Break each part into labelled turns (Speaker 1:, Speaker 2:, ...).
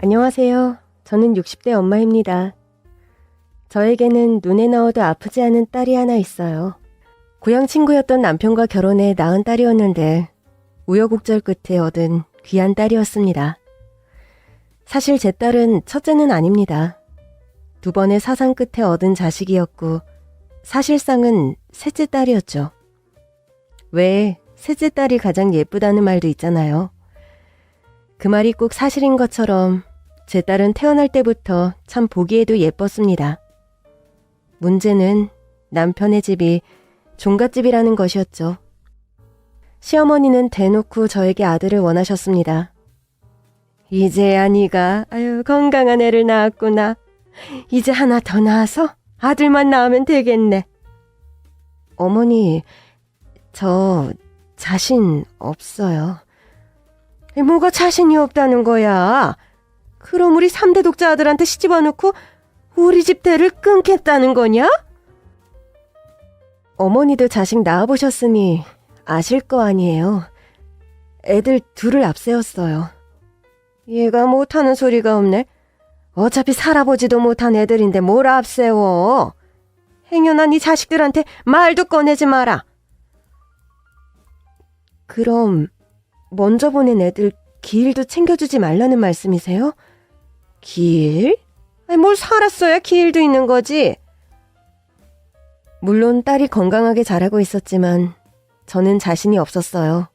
Speaker 1: 안녕하세요. 저는 60대 엄마입니다. 저에게는 눈에 넣어도 아프지 않은 딸이 하나 있어요. 고향 친구였던 남편과 결혼해 낳은 딸이었는데 우여곡절 끝에 얻은 귀한 딸이었습니다. 사실 제 딸은 첫째는 아닙니다. 두 번의 사상 끝에 얻은 자식이었고 사실상은 셋째 딸이었죠. 왜 셋째 딸이 가장 예쁘다는 말도 있잖아요. 그 말이 꼭 사실인 것처럼 제 딸은 태어날 때부터 참 보기에도 예뻤습니다. 문제는 남편의 집이 종갓집이라는 것이었죠. 시어머니는 대놓고 저에게 아들을 원하셨습니다. 이제야 네가 건강한 애를 낳았구나. 이제 하나 더 낳아서 아들만 낳으면 되겠네. 어머니, 저 자신 없어요. 뭐가 자신이 없다는 거야? 그럼 우리 3대 독자 아들한테 시집와 놓고 우리 집 대를 끊겠다는 거냐? 어머니도 자식 낳아보셨으니 아실 거 아니에요. 애들 둘을 앞세웠어요. 얘가 못하는 소리가 없네. 어차피 살아보지도 못한 애들인데 뭘 앞세워. 행여나 네 자식들한테 말도 꺼내지 마라. 그럼 먼저 보낸 애들 기일도 챙겨주지 말라는 말씀이세요? 기일? 뭘 살았어야 기일도 있는 거지. 물론 딸이 건강하게 자라고 있었지만 저는 자신이 없었어요.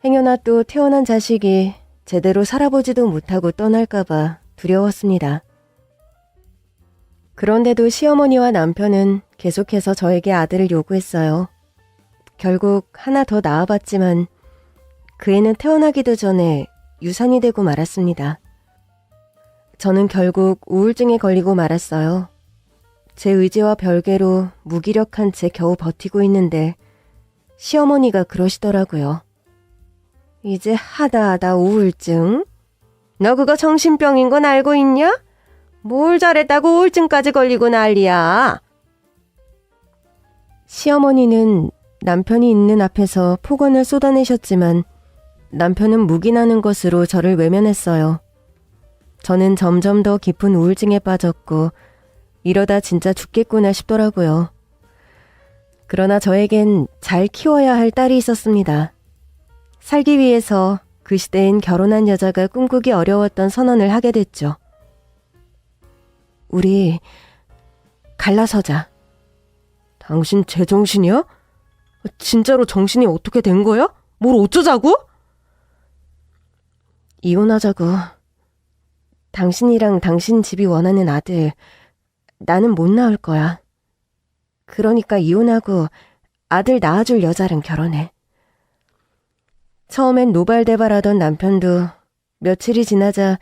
Speaker 1: 행여나 또 태어난 자식이 제대로 살아보지도 못하고 떠날까봐 두려웠습니다. 그런데도 시어머니와 남편은 계속해서 저에게 아들을 요구했어요. 결국 하나 더 낳아봤지만 그 애는 태어나기도 전에 유산이 되고 말았습니다. 저는 결국 우울증에 걸리고 말았어요. 제 의지와 별개로 무기력한 채 겨우 버티고 있는데 시어머니가 그러시더라고요. 이제 하다 우울증? 너 그거 정신병인 건 알고 있냐? 뭘 잘했다고 우울증까지 걸리고 난리야. 시어머니는 남편이 있는 앞에서 폭언을 쏟아내셨지만 남편은 묵인하는 것으로 저를 외면했어요. 저는 점점 더 깊은 우울증에 빠졌고 이러다 진짜 죽겠구나 싶더라고요. 그러나 저에겐 잘 키워야 할 딸이 있었습니다. 살기 위해서 그 시대엔 결혼한 여자가 꿈꾸기 어려웠던 선언을 하게 됐죠. 우리 갈라서자. 당신 제정신이야? 진짜로 정신이 어떻게 된 거야? 뭘 어쩌자고? 이혼하자고. 당신이랑 당신 집이 원하는 아들, 나는 못 낳을 거야. 그러니까 이혼하고 아들 낳아줄 여자랑 결혼해. 처음엔 노발대발하던 남편도 며칠이 지나자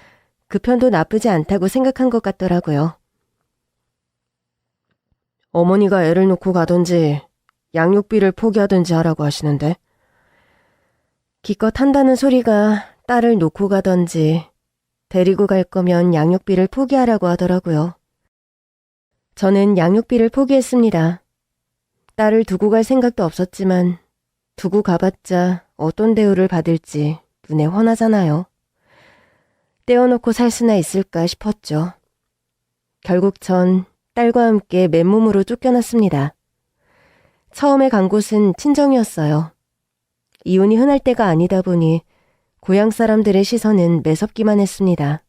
Speaker 1: 그 편도 나쁘지 않다고 생각한 것 같더라고요. 어머니가 애를 놓고 가든지 양육비를 포기하든지 하라고 하시는데 기껏 한다는 소리가 딸을 놓고 가든지 데리고 갈 거면 양육비를 포기하라고 하더라고요. 저는 양육비를 포기했습니다. 딸을 두고 갈 생각도 없었지만 두고 가봤자 어떤 대우를 받을지 눈에 훤하잖아요. 떼어놓고 살 수나 있을까 싶었죠. 결국 전 딸과 함께 맨몸으로 쫓겨났습니다. 처음에 간 곳은 친정이었어요. 이혼이 흔할 때가 아니다 보니 고향 사람들의 시선은 매섭기만 했습니다.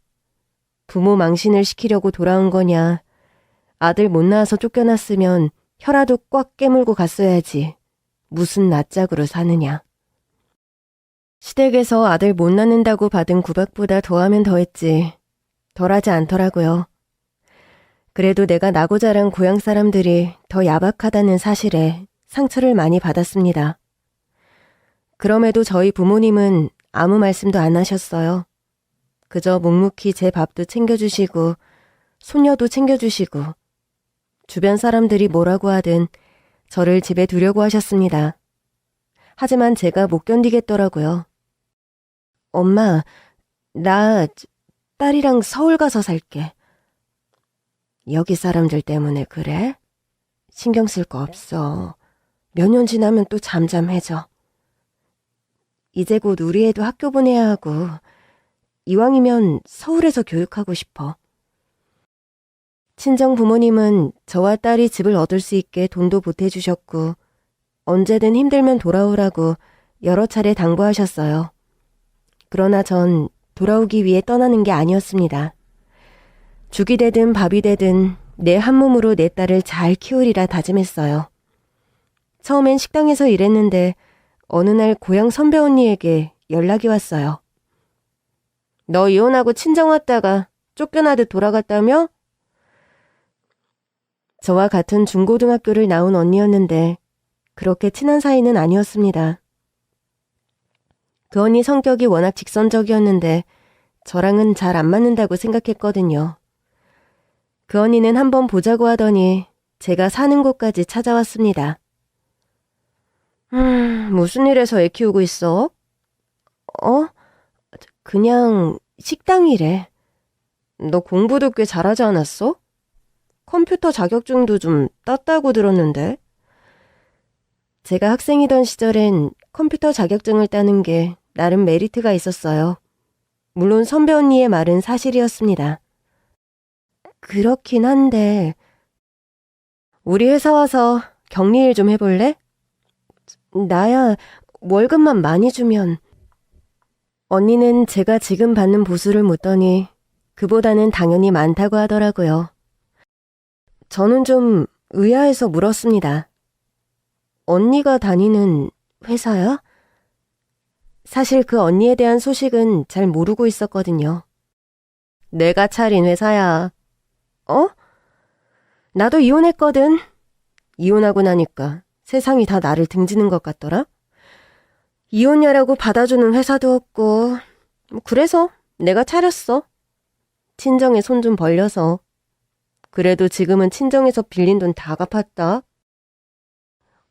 Speaker 1: 부모 망신을 시키려고 돌아온 거냐, 아들 못 낳아서 쫓겨났으면 혀라도 꽉 깨물고 갔어야지. 무슨 낯짝으로 사느냐. 시댁에서 아들 못 낳는다고 받은 구박보다 더하면 더했지 덜하지 않더라고요. 그래도 내가 나고 자란 고향 사람들이 더 야박하다는 사실에 상처를 많이 받았습니다. 그럼에도 저희 부모님은 아무 말씀도 안 하셨어요. 그저 묵묵히 제 밥도 챙겨주시고 손녀도 챙겨주시고 주변 사람들이 뭐라고 하든 저를 집에 두려고 하셨습니다. 하지만 제가 못 견디겠더라고요. 엄마, 나 딸이랑 서울 가서 살게. 여기 사람들 때문에 그래? 신경 쓸 거 없어. 몇 년 지나면 또 잠잠해져. 이제 곧 우리 애도 학교 보내야 하고 이왕이면 서울에서 교육하고 싶어. 친정 부모님은 저와 딸이 집을 얻을 수 있게 돈도 보태주셨고 언제든 힘들면 돌아오라고 여러 차례 당부하셨어요. 그러나 전 돌아오기 위해 떠나는 게 아니었습니다. 죽이 되든 밥이 되든 내 한 몸으로 내 딸을 잘 키우리라 다짐했어요. 처음엔 식당에서 일했는데 어느 날 고향 선배 언니에게 연락이 왔어요. 너 이혼하고 친정 왔다가 쫓겨나듯 돌아갔다며? 저와 같은 중고등학교를 나온 언니였는데 그렇게 친한 사이는 아니었습니다. 그 언니 성격이 워낙 직선적이었는데 저랑은 잘 안 맞는다고 생각했거든요. 그 언니는 한번 보자고 하더니 제가 사는 곳까지 찾아왔습니다. 무슨 일해서 애 키우고 있어? 그냥 식당 일해. 너 공부도 꽤 잘하지 않았어? 컴퓨터 자격증도 좀 땄다고 들었는데. 제가 학생이던 시절엔 컴퓨터 자격증을 따는 게 나름 메리트가 있었어요. 물론 선배 언니의 말은 사실이었습니다. 그렇긴 한데 우리 회사 와서 격리일 좀 해볼래? 나야 월급만 많이 주면. 언니는 제가 지금 받는 보수를 묻더니 그보다는 당연히 많다고 하더라고요. 저는 좀 의아해서 물었습니다. 언니가 다니는 회사야? 사실 그 언니에 대한 소식은 잘 모르고 있었거든요. 내가 차린 회사야. 나도 이혼했거든. 이혼하고 나니까 세상이 다 나를 등지는 것 같더라. 이혼녀라고 받아주는 회사도 없고 그래서 내가 차렸어. 친정에 손 좀 벌려서. 그래도 지금은 친정에서 빌린 돈 다 갚았다.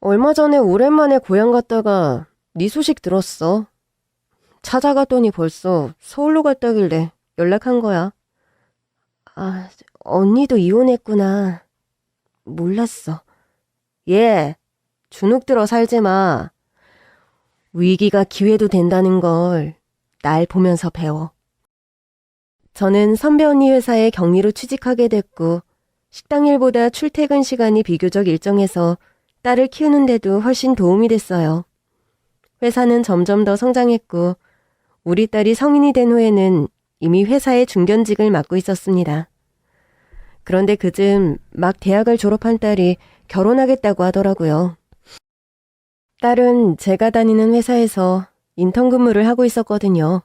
Speaker 1: 얼마 전에 오랜만에 고향 갔다가 네 소식 들었어. 찾아갔더니 벌써 서울로 갔다길래 연락한 거야. 아, 언니도 이혼했구나. 몰랐어. 주눅 들어 살지 마. 위기가 기회도 된다는 걸 날 보면서 배워. 저는 선배 언니 회사에 격리로 취직하게 됐고 식당 일보다 출퇴근 시간이 비교적 일정해서 딸을 키우는데도 훨씬 도움이 됐어요. 회사는 점점 더 성장했고 우리 딸이 성인이 된 후에는 이미 회사의 중견직을 맡고 있었습니다. 그런데 그즘 막 대학을 졸업한 딸이 결혼하겠다고 하더라고요. 딸은 제가 다니는 회사에서 인턴 근무를 하고 있었거든요.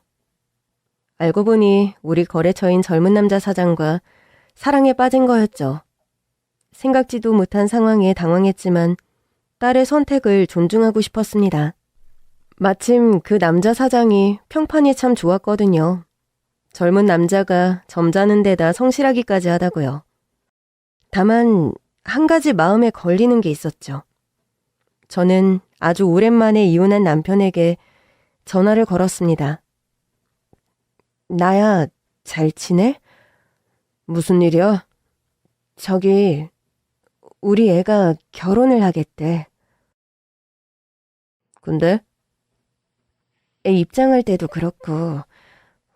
Speaker 1: 알고 보니 우리 거래처인 젊은 남자 사장과 사랑에 빠진 거였죠. 생각지도 못한 상황에 당황했지만 딸의 선택을 존중하고 싶었습니다. 마침 그 남자 사장이 평판이 참 좋았거든요. 젊은 남자가 점잖은 데다 성실하기까지 하다고요. 다만 한 가지 마음에 걸리는 게 있었죠. 저는 아주 오랜만에 이혼한 남편에게 전화를 걸었습니다. 나야, 잘 지내? 무슨 일이야? 저기, 우리 애가 결혼을 하겠대. 근데? 애 입장할 때도 그렇고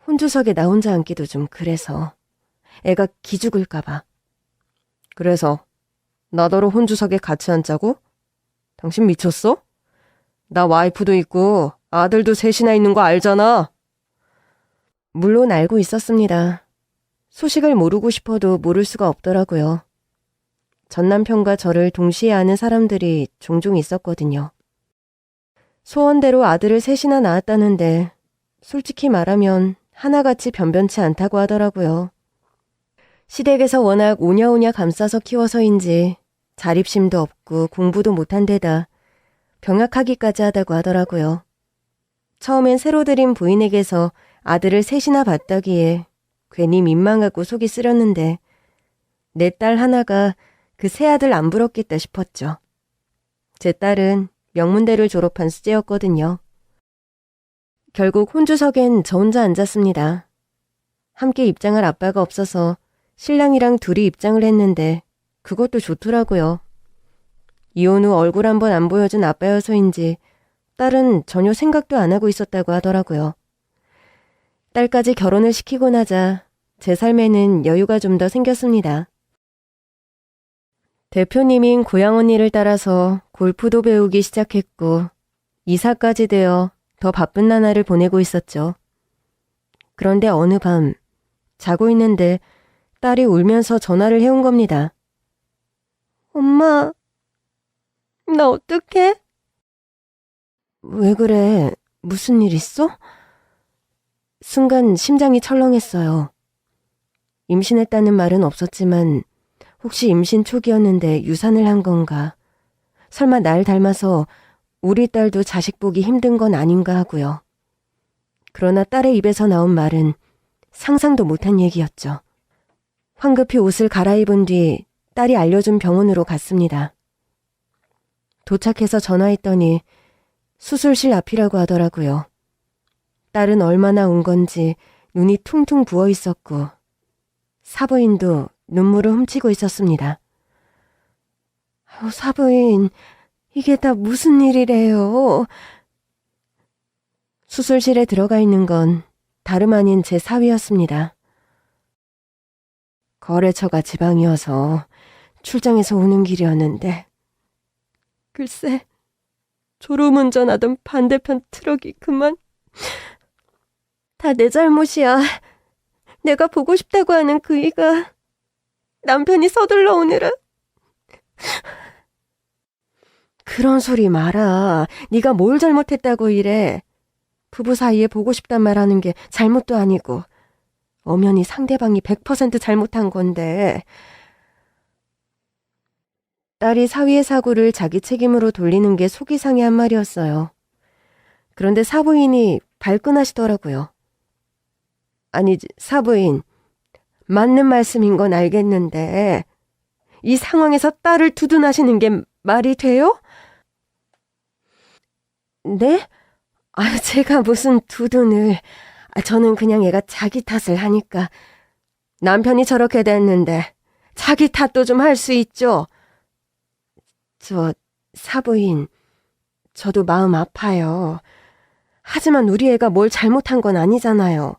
Speaker 1: 혼주석에 나 혼자 앉기도 좀 그래서 애가 기죽을까봐. 그래서 나더러 혼주석에 같이 앉자고? 당신 미쳤어? 나 와이프도 있고 아들도 셋이나 있는 거 알잖아. 물론 알고 있었습니다. 소식을 모르고 싶어도 모를 수가 없더라고요. 전 남편과 저를 동시에 아는 사람들이 종종 있었거든요. 소원대로 아들을 셋이나 낳았다는데 솔직히 말하면 하나같이 변변치 않다고 하더라고요. 시댁에서 워낙 오냐오냐 감싸서 키워서인지 자립심도 없고 공부도 못한 데다 병약하기까지 하다고 하더라고요. 처음엔 새로 들인 부인에게서 아들을 셋이나 봤다기에 괜히 민망하고 속이 쓰렸는데 내 딸 하나가 그 새 아들 안 부럽겠다 싶었죠. 제 딸은 명문대를 졸업한 수재였거든요. 결국 혼주석엔 저 혼자 앉았습니다. 함께 입장할 아빠가 없어서 신랑이랑 둘이 입장을 했는데 그것도 좋더라고요. 이혼 후 얼굴 한번 안 보여준 아빠여서인지 딸은 전혀 생각도 안 하고 있었다고 하더라고요. 딸까지 결혼을 시키고 나자 제 삶에는 여유가 좀 더 생겼습니다. 대표님인 고향 언니를 따라서 골프도 배우기 시작했고 이사까지 되어 더 바쁜 나날을 보내고 있었죠. 그런데 어느 밤 자고 있는데 딸이 울면서 전화를 해온 겁니다. 엄마, 나 어떡해? 왜 그래? 무슨 일 있어? 순간 심장이 철렁했어요. 임신했다는 말은 없었지만 혹시 임신 초기였는데 유산을 한 건가? 설마 날 닮아서 우리 딸도 자식 보기 힘든 건 아닌가 하고요. 그러나 딸의 입에서 나온 말은 상상도 못한 얘기였죠. 황급히 옷을 갈아입은 뒤 딸이 알려준 병원으로 갔습니다. 도착해서 전화했더니 수술실 앞이라고 하더라고요. 딸은 얼마나 운 건지 눈이 퉁퉁 부어 있었고 사부인도 눈물을 훔치고 있었습니다. 사부인, 이게 다 무슨 일이래요? 수술실에 들어가 있는 건 다름 아닌 제 사위였습니다. 거래처가 지방이어서 출장에서 오는 길이었는데 글쎄, 졸음운전하던 반대편 트럭이 그만. 다 내 잘못이야. 내가 보고 싶다고 하는 그이가 남편이 서둘러 오느라. 그런 소리 마라. 네가 뭘 잘못했다고 이래. 부부 사이에 보고 싶단 말 하는 게 잘못도 아니고 엄연히 상대방이 100% 잘못한 건데. 딸이 사위의 사고를 자기 책임으로 돌리는 게 속이 상해한 말이었어요. 그런데 사부인이 발끈하시더라고요. 아니, 사부인, 맞는 말씀인 건 알겠는데 이 상황에서 딸을 두둔하시는 게 말이 돼요? 네? 제가 무슨 두둔을. 저는 그냥 애가 자기 탓을 하니까. 남편이 저렇게 됐는데 자기 탓도 좀 할 수 있죠. 사부인, 저도 마음 아파요. 하지만 우리 애가 뭘 잘못한 건 아니잖아요.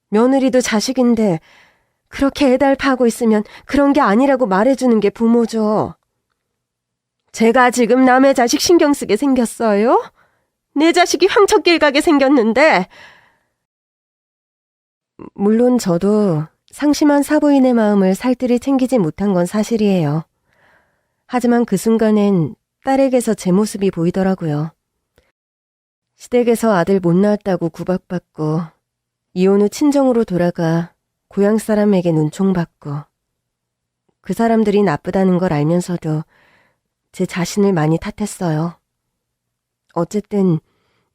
Speaker 1: 며느리도 자식인데 그렇게 애달파하고 있으면 그런 게 아니라고 말해주는 게 부모죠. 제가 지금 남의 자식 신경 쓰게 생겼어요? 내 자식이 황천길 가게 생겼는데. 물론 저도 상심한 사부인의 마음을 살뜰히 챙기지 못한 건 사실이에요. 하지만 그 순간엔 딸에게서 제 모습이 보이더라고요. 시댁에서 아들 못 낳았다고 구박받고 이혼 후 친정으로 돌아가 고향 사람에게 눈총받고 그 사람들이 나쁘다는 걸 알면서도 제 자신을 많이 탓했어요. 어쨌든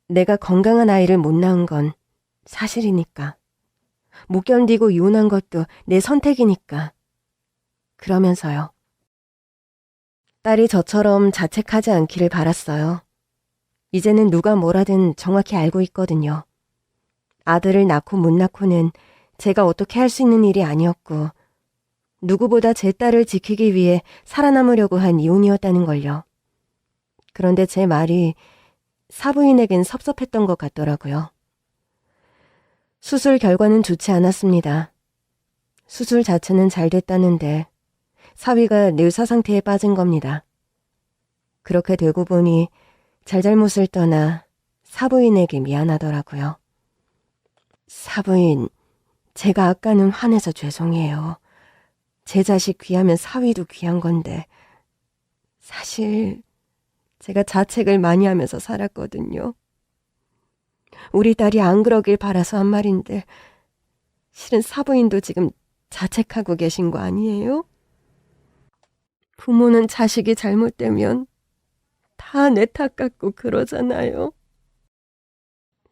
Speaker 1: 내가 건강한 아이를 못 낳은 건 사실이니까. 못 견디고 이혼한 것도 내 선택이니까. 그러면서요. 딸이 저처럼 자책하지 않기를 바랐어요. 이제는 누가 뭐라든 정확히 알고 있거든요. 아들을 낳고 못 낳고는 제가 어떻게 할 수 있는 일이 아니었고 누구보다 제 딸을 지키기 위해 살아남으려고 한 이혼이었다는 걸요. 그런데 제 말이 사부인에겐 섭섭했던 것 같더라고요. 수술 결과는 좋지 않았습니다. 수술 자체는 잘 됐다는데 사위가 뇌사 상태에 빠진 겁니다. 그렇게 되고 보니 잘잘못을 떠나 사부인에게 미안하더라고요. 사부인, 제가 아까는 화내서 죄송해요. 제 자식 귀하면 사위도 귀한 건데 사실 제가 자책을 많이 하면서 살았거든요. 우리 딸이 안 그러길 바라서 한 말인데 실은 사부인도 지금 자책하고 계신 거 아니에요? 부모는 자식이 잘못되면 다 내 탓 같고 그러잖아요.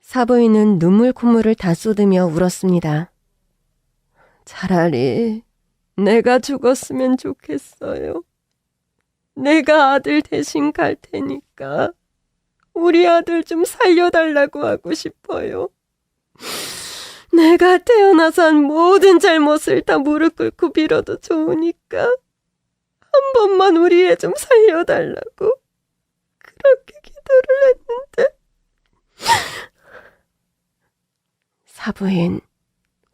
Speaker 1: 사부인은 눈물 콧물을 다 쏟으며 울었습니다. 차라리 내가 죽었으면 좋겠어요. 내가 아들 대신 갈 테니까 우리 아들 좀 살려달라고 하고 싶어요. 내가 태어나서 한 모든 잘못을 다 무릎 꿇고 빌어도 좋으니까 한 번만 우리 애 좀 살려달라고 그렇게 기도를 했는데 사부인,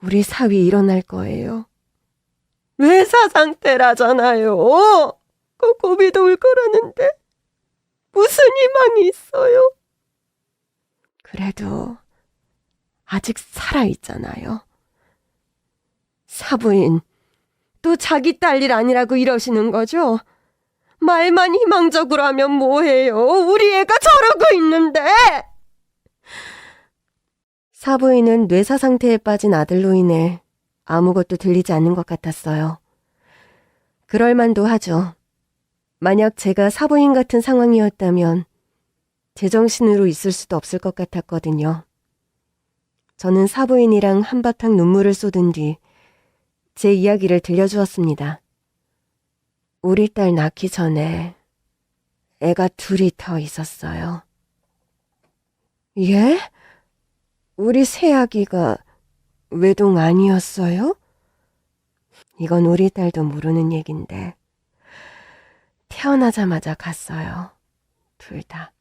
Speaker 1: 우리 사위 일어날 거예요. 뇌사 상태라잖아요. 고비도 올 거라는데 무슨 희망이 있어요? 그래도 아직 살아있잖아요. 사부인, 또 자기 딸 일 아니라고 이러시는 거죠? 말만 희망적으로 하면 뭐해요? 우리 애가 저러고 있는데! 사부인은 뇌사 상태에 빠진 아들로 인해 아무것도 들리지 않는 것 같았어요. 그럴 만도 하죠. 만약 제가 사부인 같은 상황이었다면 제정신으로 있을 수도 없을 것 같았거든요. 저는 사부인이랑 한바탕 눈물을 쏟은 뒤 제 이야기를 들려주었습니다. 우리 딸 낳기 전에 애가 둘이 더 있었어요. 예? 우리 새아기가 외동 아니었어요? 이건 우리 딸도 모르는 얘긴데 태어나자마자 갔어요. 둘 다.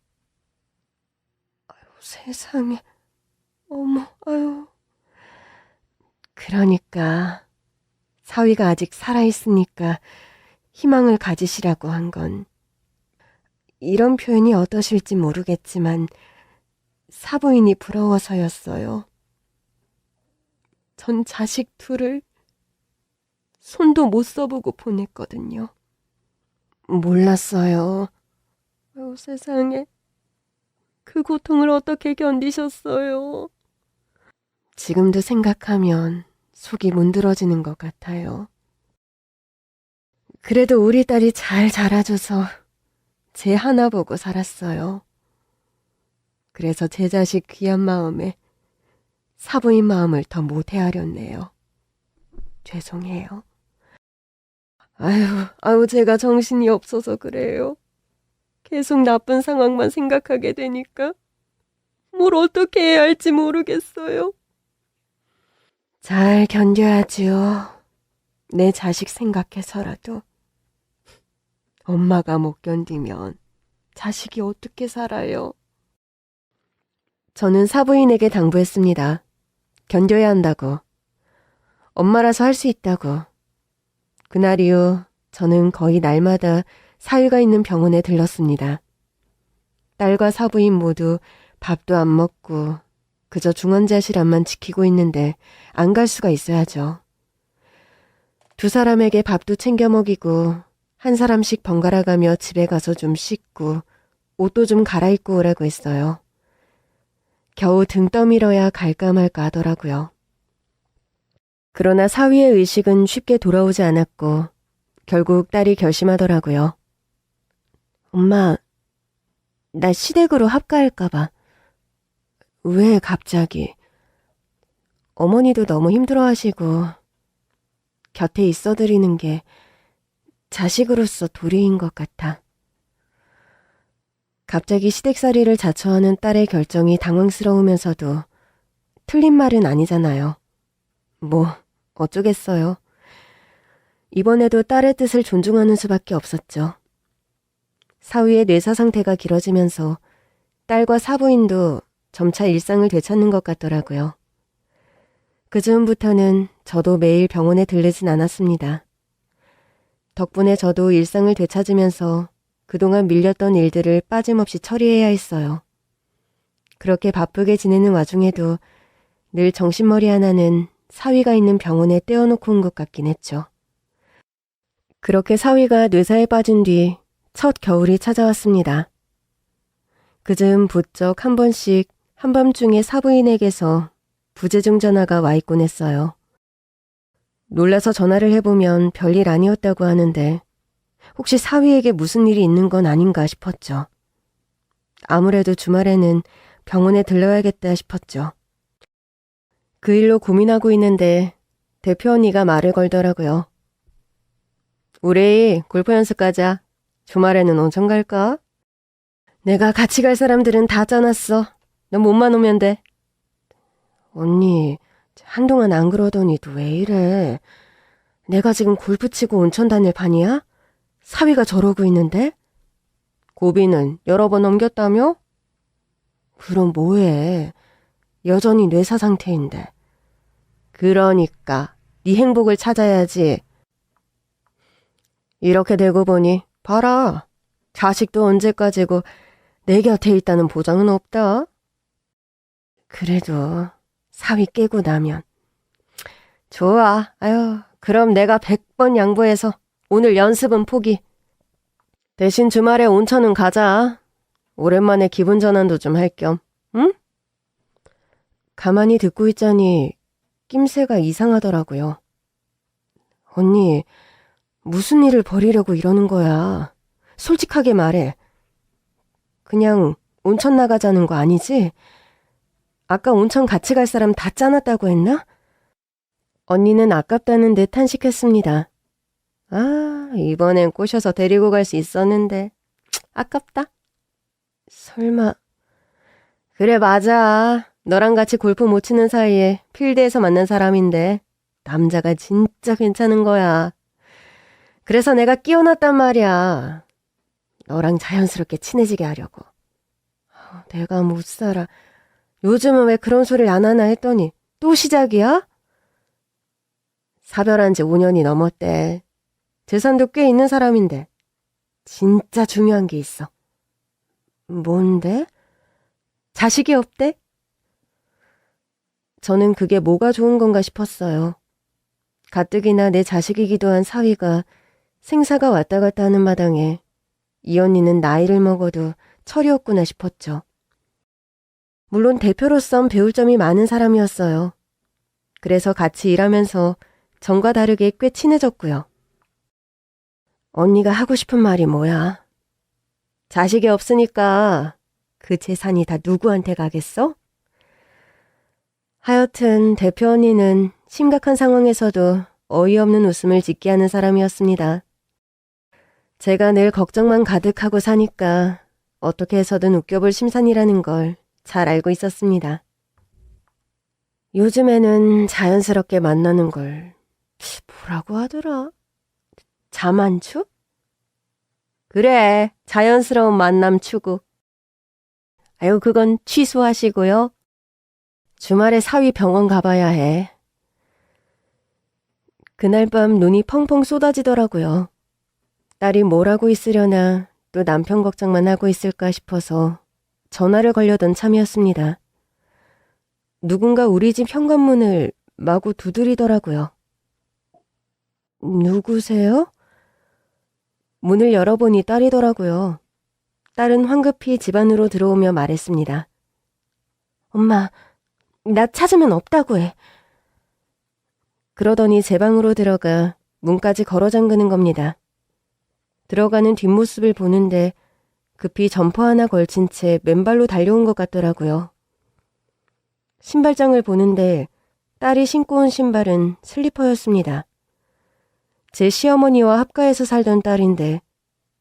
Speaker 1: 아유, 세상에. 어머, 아유. 그러니까 사위가 아직 살아있으니까 희망을 가지시라고 한 건, 이런 표현이 어떠실지 모르겠지만 사부인이 부러워서였어요. 전 자식 둘을 손도 못 써보고 보냈거든요. 몰랐어요. 아유, 세상에. 그 고통을 어떻게 견디셨어요? 지금도 생각하면 속이 문드러지는 것 같아요. 그래도 우리 딸이 잘 자라줘서 제 하나 보고 살았어요. 그래서 제 자식 귀한 마음에 사부인 마음을 더 못 헤아렸네요. 죄송해요. 아유, 제가 정신이 없어서 그래요. 계속 나쁜 상황만 생각하게 되니까 뭘 어떻게 해야 할지 모르겠어요. 잘 견뎌야지요. 내 자식 생각해서라도. 엄마가 못 견디면 자식이 어떻게 살아요? 저는 사부인에게 당부했습니다. 견뎌야 한다고. 엄마라서 할 수 있다고. 그날 이후 저는 거의 날마다 사위가 있는 병원에 들렀습니다. 딸과 사부인 모두 밥도 안 먹고 그저 중환자실 앞만 지키고 있는데 안 갈 수가 있어야죠. 두 사람에게 밥도 챙겨 먹이고 한 사람씩 번갈아 가며 집에 가서 좀 씻고 옷도 좀 갈아입고 오라고 했어요. 겨우 등 떠밀어야 갈까 말까 하더라고요. 그러나 사위의 의식은 쉽게 돌아오지 않았고 결국 딸이 결심하더라고요. 엄마, 나 시댁으로 합가할까 봐. 왜 갑자기? 어머니도 너무 힘들어하시고 곁에 있어드리는 게 자식으로서 도리인 것 같아. 갑자기 시댁살이를 자처하는 딸의 결정이 당황스러우면서도 틀린 말은 아니잖아요. 뭐 어쩌겠어요. 이번에도 딸의 뜻을 존중하는 수밖에 없었죠. 사위의 뇌사 상태가 길어지면서 딸과 사부인도 점차 일상을 되찾는 것 같더라고요. 그 즈음부터는 저도 매일 병원에 들르진 않았습니다. 덕분에 저도 일상을 되찾으면서 그동안 밀렸던 일들을 빠짐없이 처리해야 했어요. 그렇게 바쁘게 지내는 와중에도 늘 정신머리 하나는 사위가 있는 병원에 떼어놓고 온 것 같긴 했죠. 그렇게 사위가 뇌사에 빠진 뒤 첫 겨울이 찾아왔습니다. 그즈음 부쩍 한 번씩 한밤중에 사부인에게서 부재중 전화가 와 있곤 했어요. 놀라서 전화를 해보면 별일 아니었다고 하는데 혹시 사위에게 무슨 일이 있는 건 아닌가 싶었죠. 아무래도 주말에는 병원에 들러야겠다 싶었죠. 그 일로 고민하고 있는데 대표 언니가 말을 걸더라고요. 우리 골프 연습 가자. 주말에는 온천 갈까? 내가 같이 갈 사람들은 다 짜놨어. 넌 몸만 오면 돼. 언니, 한동안 안 그러더니 또 왜 이래? 내가 지금 골프 치고 온천 다닐 판이야? 사위가 저러고 있는데? 고비는 여러 번 넘겼다며? 그럼 뭐해? 여전히 뇌사 상태인데. 그러니까 네 행복을 찾아야지. 이렇게 되고 보니 봐라. 자식도 언제까지고 내 곁에 있다는 보장은 없다. 그래도 사위 깨고 나면. 좋아. 아유, 그럼 내가 100번 양보해서 오늘 연습은 포기. 대신 주말에 온천은 가자. 오랜만에 기분 전환도 좀 할 겸. 응? 가만히 듣고 있자니 낌새가 이상하더라고요. 언니, 무슨 일을 벌이려고 이러는 거야? 솔직하게 말해. 그냥 온천 나가자는 거 아니지? 아까 온천 같이 갈 사람 다 짜놨다고 했나? 언니는 아깝다는 듯 탄식했습니다. 아, 이번엔 꼬셔서 데리고 갈 수 있었는데 아깝다. 설마. 그래, 맞아. 너랑 같이 골프 못 치는 사이에 필드에서 만난 사람인데 남자가 진짜 괜찮은 거야. 그래서 내가 끼워놨단 말이야. 너랑 자연스럽게 친해지게 하려고. 내가 못 살아. 요즘은 왜 그런 소리를 안 하나 했더니 또 시작이야? 사별한 지 5년이 넘었대. 재산도 꽤 있는 사람인데 진짜 중요한 게 있어. 뭔데? 자식이 없대? 저는 그게 뭐가 좋은 건가 싶었어요. 가뜩이나 내 자식이기도 한 사위가 생사가 왔다 갔다 하는 마당에 이 언니는 나이를 먹어도 철이 없구나 싶었죠. 물론 대표로선 배울 점이 많은 사람이었어요. 그래서 같이 일하면서 전과 다르게 꽤 친해졌고요. 언니가 하고 싶은 말이 뭐야? 자식이 없으니까 그 재산이 다 누구한테 가겠어? 하여튼 대표 언니는 심각한 상황에서도 어이없는 웃음을 짓게 하는 사람이었습니다. 제가 늘 걱정만 가득하고 사니까 어떻게 해서든 웃겨볼 심산이라는 걸 잘 알고 있었습니다. 요즘에는 자연스럽게 만나는 걸 뭐라고 하더라? 자만추? 그래, 자연스러운 만남 추구. 아유, 그건 취소하시고요. 주말에 사위 병원 가봐야 해. 그날 밤 눈이 펑펑 쏟아지더라고요. 딸이 뭘 하고 있으려나 또 남편 걱정만 하고 있을까 싶어서 전화를 걸려던 참이었습니다. 누군가 우리 집 현관문을 마구 두드리더라고요. 누구세요? 문을 열어보니 딸이더라고요. 딸은 황급히 집 안으로 들어오며 말했습니다. 엄마, 나 찾으면 없다고 해. 그러더니 제 방으로 들어가 문까지 걸어 잠그는 겁니다. 들어가는 뒷모습을 보는데 급히 점퍼 하나 걸친 채 맨발로 달려온 것 같더라고요. 신발장을 보는데 딸이 신고 온 신발은 슬리퍼였습니다. 제 시어머니와 합가해서 살던 딸인데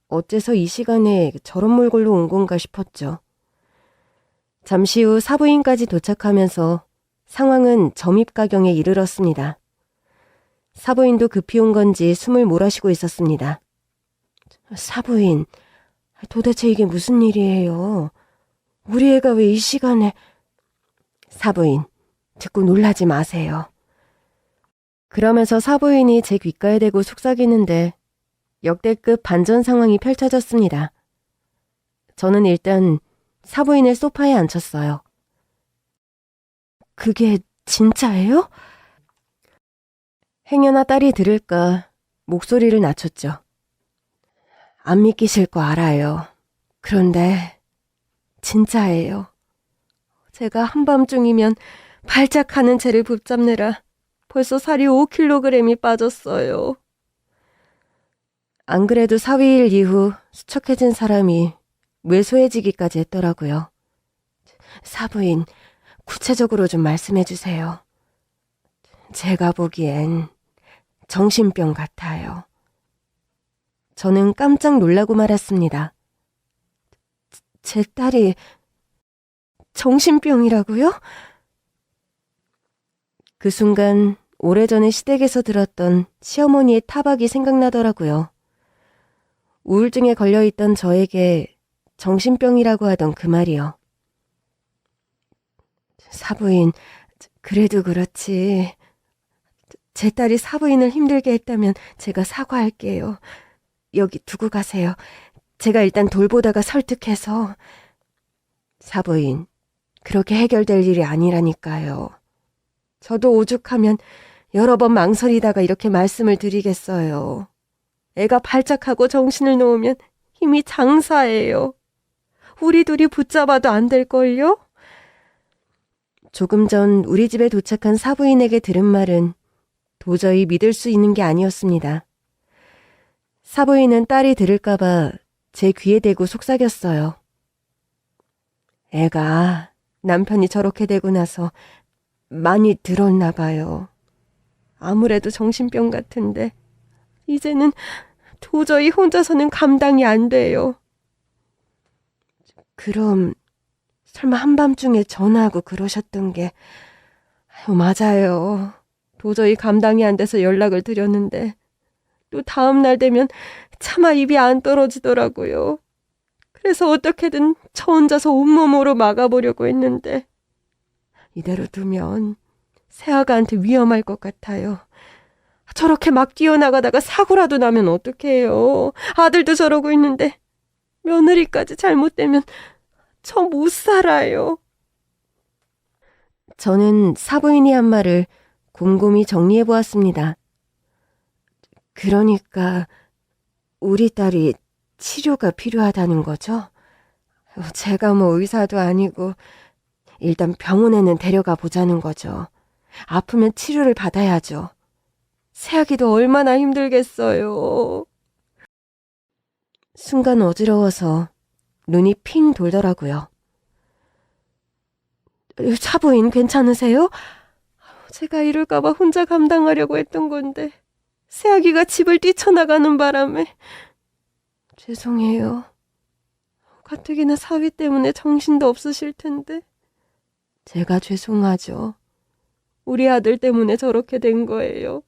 Speaker 1: 어째서 이 시간에 저런 몰골로 온 건가 싶었죠. 잠시 후 사부인까지 도착하면서 상황은 점입가경에 이르렀습니다. 사부인도 급히 온 건지 숨을 몰아쉬고 있었습니다. 사부인, 도대체 이게 무슨 일이에요? 우리 애가 왜 이 시간에... 사부인, 듣고 놀라지 마세요. 그러면서 사부인이 제 귓가에 대고 속삭이는데 역대급 반전 상황이 펼쳐졌습니다. 저는 일단 사부인을 소파에 앉혔어요. 그게 진짜예요? 행여나 딸이 들을까 목소리를 낮췄죠. 안 믿기실 거 알아요. 그런데 진짜예요. 제가 한밤중이면 발작하는 채를 붙잡느라 벌써 살이 5kg이 빠졌어요. 안 그래도 사위일 이후 수척해진 사람이 왜소해지기까지 했더라고요. 사부인, 구체적으로 좀 말씀해 주세요. 제가 보기엔 정신병 같아요. 저는 깜짝 놀라고 말았습니다. 제 딸이 정신병이라고요? 그 순간 오래전에 시댁에서 들었던 시어머니의 타박이 생각나더라고요. 우울증에 걸려있던 저에게 정신병이라고 하던 그 말이요. 사부인, 그래도 그렇지. 제 딸이 사부인을 힘들게 했다면 제가 사과할게요. 여기 두고 가세요. 제가 일단 돌보다가 설득해서. 사부인, 그렇게 해결될 일이 아니라니까요. 저도 오죽하면 여러 번 망설이다가 이렇게 말씀을 드리겠어요. 애가 발작하고 정신을 놓으면 힘이 장사예요. 우리 둘이 붙잡아도 안 될걸요? 조금 전 우리 집에 도착한 사부인에게 들은 말은 도저히 믿을 수 있는 게 아니었습니다. 사부인은 딸이 들을까봐 제 귀에 대고 속삭였어요. 애가 남편이 저렇게 되고 나서 많이 들었나 봐요. 아무래도 정신병 같은데 이제는 도저히 혼자서는 감당이 안 돼요. 그럼 설마 한밤중에 전화하고 그러셨던 게... 맞아요. 도저히 감당이 안 돼서 연락을 드렸는데 또 다음 날 되면 차마 입이 안 떨어지더라고요. 그래서 어떻게든 저 혼자서 온몸으로 막아보려고 했는데 이대로 두면 새아가한테 위험할 것 같아요. 저렇게 막 뛰어나가다가 사고라도 나면 어떡해요. 아들도 저러고 있는데 며느리까지 잘못되면 저 못 살아요. 저는 사부인이 한 말을 곰곰이 정리해 보았습니다. 그러니까 우리 딸이 치료가 필요하다는 거죠? 제가 뭐 의사도 아니고 일단 병원에는 데려가 보자는 거죠. 아프면 치료를 받아야죠. 새아기도 얼마나 힘들겠어요. 순간 어지러워서 눈이 핑 돌더라고요. 사부인 괜찮으세요? 제가 이럴까봐 혼자 감당하려고 했던 건데 새아기가 집을 뛰쳐나가는 바람에. 죄송해요. 가뜩이나 사위 때문에 정신도 없으실 텐데. 제가 죄송하죠. 우리 아들 때문에 저렇게 된 거예요.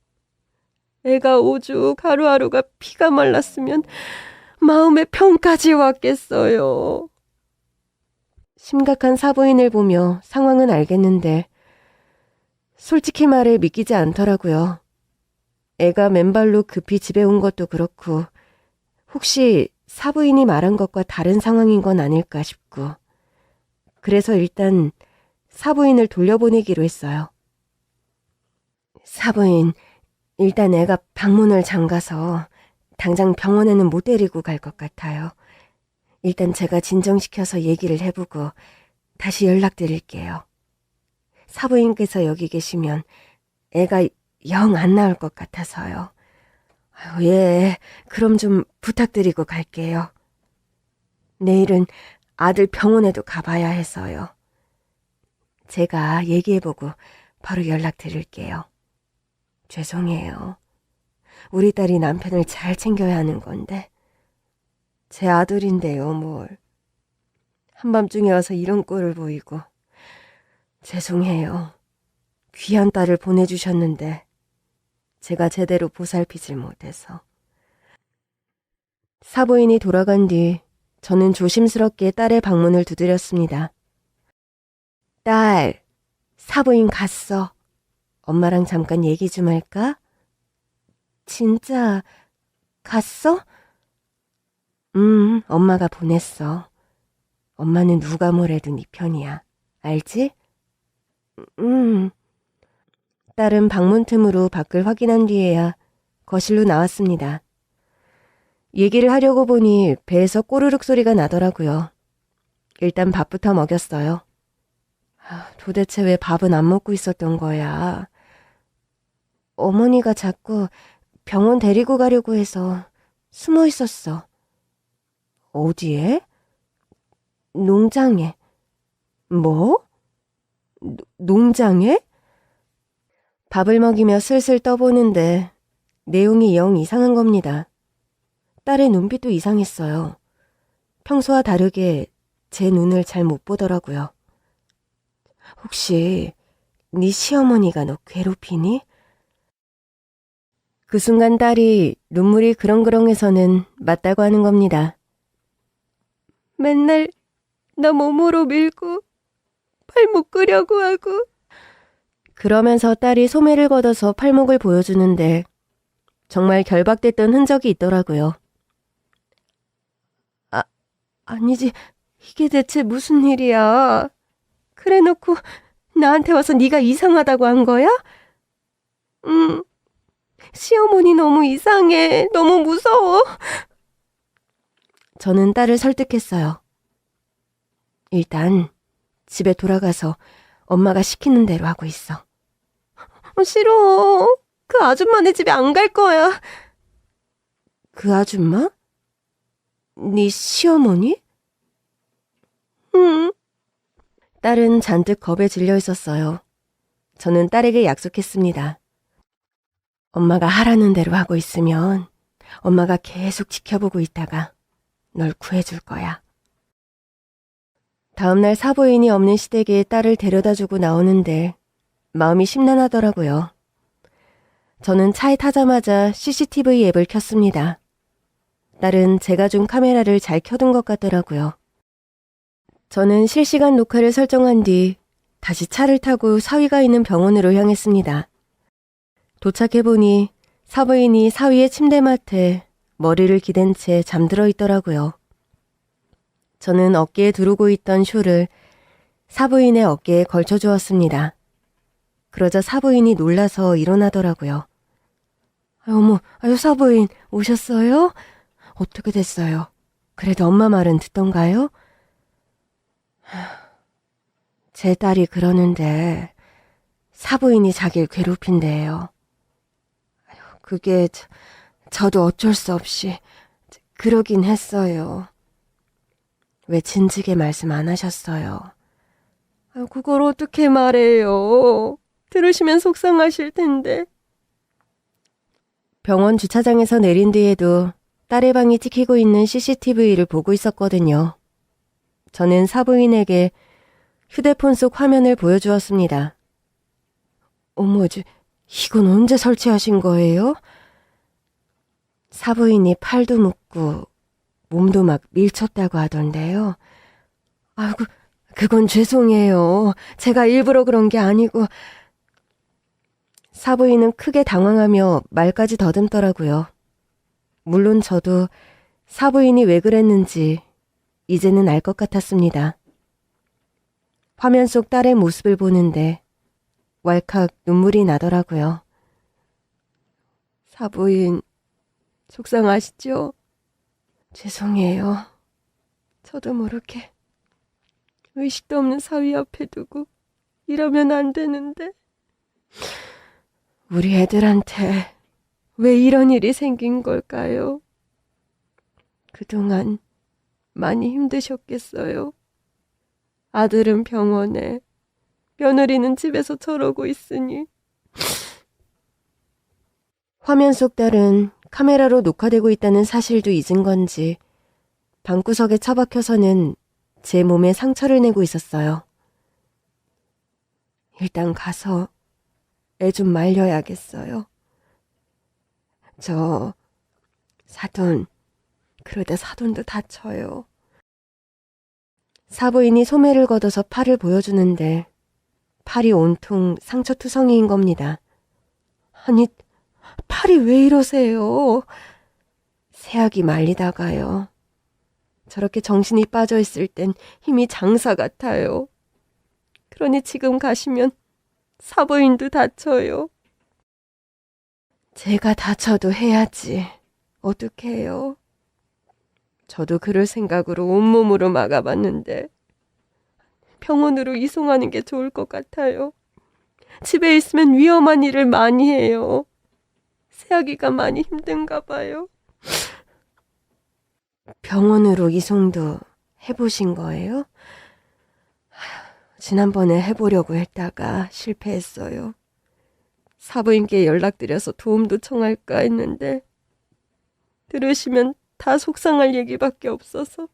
Speaker 1: 애가 오죽 하루하루가 피가 말랐으면 마음에 병까지 왔겠어요. 심각한 사부인을 보며 상황은 알겠는데 솔직히 말해 믿기지 않더라고요. 애가 맨발로 급히 집에 온 것도 그렇고 혹시 사부인이 말한 것과 다른 상황인 건 아닐까 싶고 그래서 일단 사부인을 돌려보내기로 했어요. 사부인, 일단 애가 방문을 잠가서 당장 병원에는 못 데리고 갈 것 같아요. 일단 제가 진정시켜서 얘기를 해보고 다시 연락드릴게요. 사부인께서 여기 계시면 애가 영 안 나올 것 같아서요. 예, 그럼 좀 부탁드리고 갈게요. 내일은 아들 병원에도 가봐야 해서요. 제가 얘기해보고 바로 연락드릴게요. 죄송해요. 우리 딸이 남편을 잘 챙겨야 하는 건데 제 아들인데요, 뭘. 한밤중에 와서 이런 꼴을 보이고. 죄송해요. 귀한 딸을 보내주셨는데 제가 제대로 보살피질 못해서. 사부인이 돌아간 뒤 저는 조심스럽게 딸의 방문을 두드렸습니다. 딸, 사부인 갔어. 엄마랑 잠깐 얘기 좀 할까? 진짜 갔어? 엄마가 보냈어. 엄마는 누가 뭐래도 네 편이야. 알지? 딸은 방문 틈으로 밖을 확인한 뒤에야 거실로 나왔습니다. 얘기를 하려고 보니 배에서 꼬르륵 소리가 나더라고요. 일단 밥부터 먹였어요. 도대체 왜 밥은 안 먹고 있었던 거야? 어머니가 자꾸 병원 데리고 가려고 해서 숨어 있었어. 어디에? 농장에. 뭐? 농장에? 밥을 먹이며 슬슬 떠보는데 내용이 영 이상한 겁니다. 딸의 눈빛도 이상했어요. 평소와 다르게 제 눈을 잘 못 보더라고요. 혹시 네 시어머니가 너 괴롭히니? 그 순간 딸이 눈물이 그렁그렁해서는 맞다고 하는 겁니다. 맨날 나 몸으로 밀고 발목 끄려고 하고 그러면서 딸이 소매를 걷어서 팔목을 보여주는데 정말 결박됐던 흔적이 있더라고요. 아니지, 이게 대체 무슨 일이야? 그래놓고 나한테 와서 네가 이상하다고 한 거야? 시어머니 너무 이상해. 너무 무서워. 저는 딸을 설득했어요. 일단 집에 돌아가서 엄마가 시키는 대로 하고 있어. 싫어. 그 아줌마네 집에 안 갈 거야. 그 아줌마? 네 시어머니? 응. 딸은 잔뜩 겁에 질려 있었어요. 저는 딸에게 약속했습니다. 엄마가 하라는 대로 하고 있으면 엄마가 계속 지켜보고 있다가 널 구해줄 거야. 다음날 사부인이 없는 시댁에 딸을 데려다주고 나오는데 마음이 심란하더라고요. 저는 차에 타자마자 CCTV 앱을 켰습니다. 딸은 제가 준 카메라를 잘 켜둔 것 같더라고요. 저는 실시간 녹화를 설정한 뒤 다시 차를 타고 사위가 있는 병원으로 향했습니다. 도착해보니 사부인이 사위의 침대맡에 머리를 기댄 채 잠들어 있더라고요. 저는 어깨에 두르고 있던 쇼를 사부인의 어깨에 걸쳐주었습니다. 그러자 사부인이 놀라서 일어나더라고요. 어머, 사부인 오셨어요? 어떻게 됐어요? 그래도 엄마 말은 듣던가요? 제 딸이 그러는데 사부인이 자기를 괴롭힌대요. 그게 저도 어쩔 수 없이 그러긴 했어요. 왜 진즉에 말씀 안 하셨어요? 그걸 어떻게 말해요? 들으시면 속상하실 텐데. 병원 주차장에서 내린 뒤에도 딸의 방이 찍히고 있는 CCTV를 보고 있었거든요. 저는 사부인에게 휴대폰 속 화면을 보여주었습니다. 어머, 이건 언제 설치하신 거예요? 사부인이 팔도 묶고 몸도 막 밀쳤다고 하던데요. 아이고, 그건 죄송해요. 제가 일부러 그런 게 아니고. 사부인은 크게 당황하며 말까지 더듬더라고요. 물론 저도 사부인이 왜 그랬는지 이제는 알 것 같았습니다. 화면 속 딸의 모습을 보는데 왈칵 눈물이 나더라고요. 사부인, 속상하시죠? 죄송해요. 저도 모르게 의식도 없는 사위 앞에 두고 이러면 안 되는데. 우리 애들한테 왜 이런 일이 생긴 걸까요? 그동안 많이 힘드셨겠어요. 아들은 병원에, 며느리는 집에서 저러고 있으니. 화면 속 딸은 카메라로 녹화되고 있다는 사실도 잊은 건지 방구석에 처박혀서는 제 몸에 상처를 내고 있었어요. 일단 가서 애 좀 말려야겠어요. 사돈, 그러다 사돈도 다쳐요. 사부인이 소매를 걷어서 팔을 보여주는데 팔이 온통 상처투성이인 겁니다. 아니, 팔이 왜 이러세요? 새아기 말리다가요. 저렇게 정신이 빠져 있을 땐 힘이 장사 같아요. 그러니 지금 가시면 사부인도 다쳐요. 제가 다쳐도 해야지. 어떡해요? 저도 그럴 생각으로 온몸으로 막아봤는데 병원으로 이송하는 게 좋을 것 같아요. 집에 있으면 위험한 일을 많이 해요. 새아기가 많이 힘든가 봐요. 병원으로 이송도 해보신 거예요? 지난번에 해보려고 했다가 실패했어요. 사부인께 연락드려서 도움도 청할까 했는데 들으시면 다 속상할 얘기밖에 없어서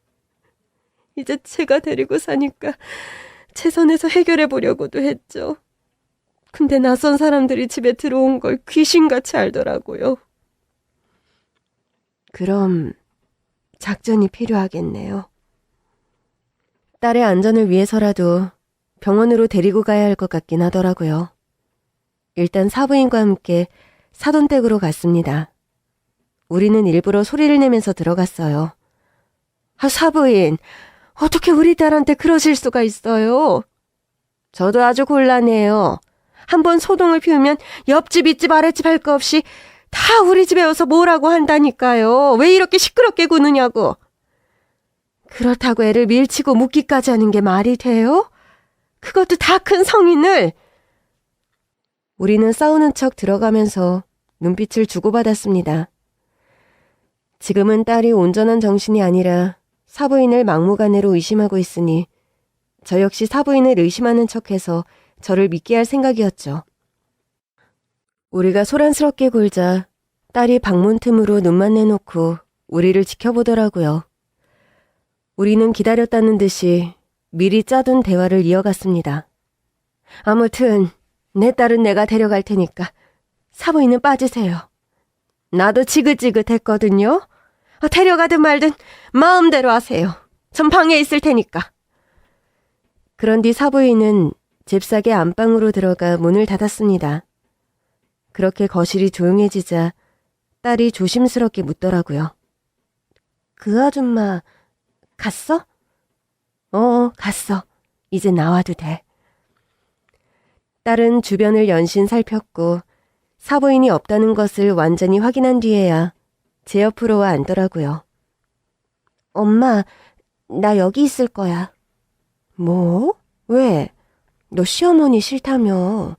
Speaker 1: 이제 제가 데리고 사니까 최선에서 해결해 보려고도 했죠. 근데 낯선 사람들이 집에 들어온 걸 귀신같이 알더라고요. 그럼 작전이 필요하겠네요. 딸의 안전을 위해서라도 병원으로 데리고 가야 할 것 같긴 하더라고요. 일단 사부인과 함께 사돈댁으로 갔습니다. 우리는 일부러 소리를 내면서 들어갔어요. 사부인, 어떻게 우리 딸한테 그러실 수가 있어요? 저도 아주 곤란해요. 한번 소동을 피우면 옆집, 윗집, 아랫집 할 거 없이 다 우리 집에 와서 뭐라고 한다니까요. 왜 이렇게 시끄럽게 구느냐고. 그렇다고 애를 밀치고 묻기까지 하는 게 말이 돼요? 그것도 다 큰 성인을. 우리는 싸우는 척 들어가면서 눈빛을 주고받았습니다. 지금은 딸이 온전한 정신이 아니라 사부인을 막무가내로 의심하고 있으니 저 역시 사부인을 의심하는 척해서 저를 믿게 할 생각이었죠. 우리가 소란스럽게 굴자 딸이 방문 틈으로 눈만 내놓고 우리를 지켜보더라고요. 우리는 기다렸다는 듯이 미리 짜둔 대화를 이어갔습니다. 아무튼 내 딸은 내가 데려갈 테니까 사부인은 빠지세요. 나도 지긋지긋했거든요. 데려가든 말든 마음대로 하세요. 전 방에 있을 테니까. 그런 뒤 사부인은 잽싸게 안방으로 들어가 문을 닫았습니다. 그렇게 거실이 조용해지자 딸이 조심스럽게 묻더라고요. 그 아줌마 갔어? 갔어. 이제 나와도 돼. 딸은 주변을 연신 살폈고 사부인이 없다는 것을 완전히 확인한 뒤에야 제 옆으로 와 앉더라고요. 엄마, 나 여기 있을 거야. 뭐? 왜? 너 시어머니 싫다며.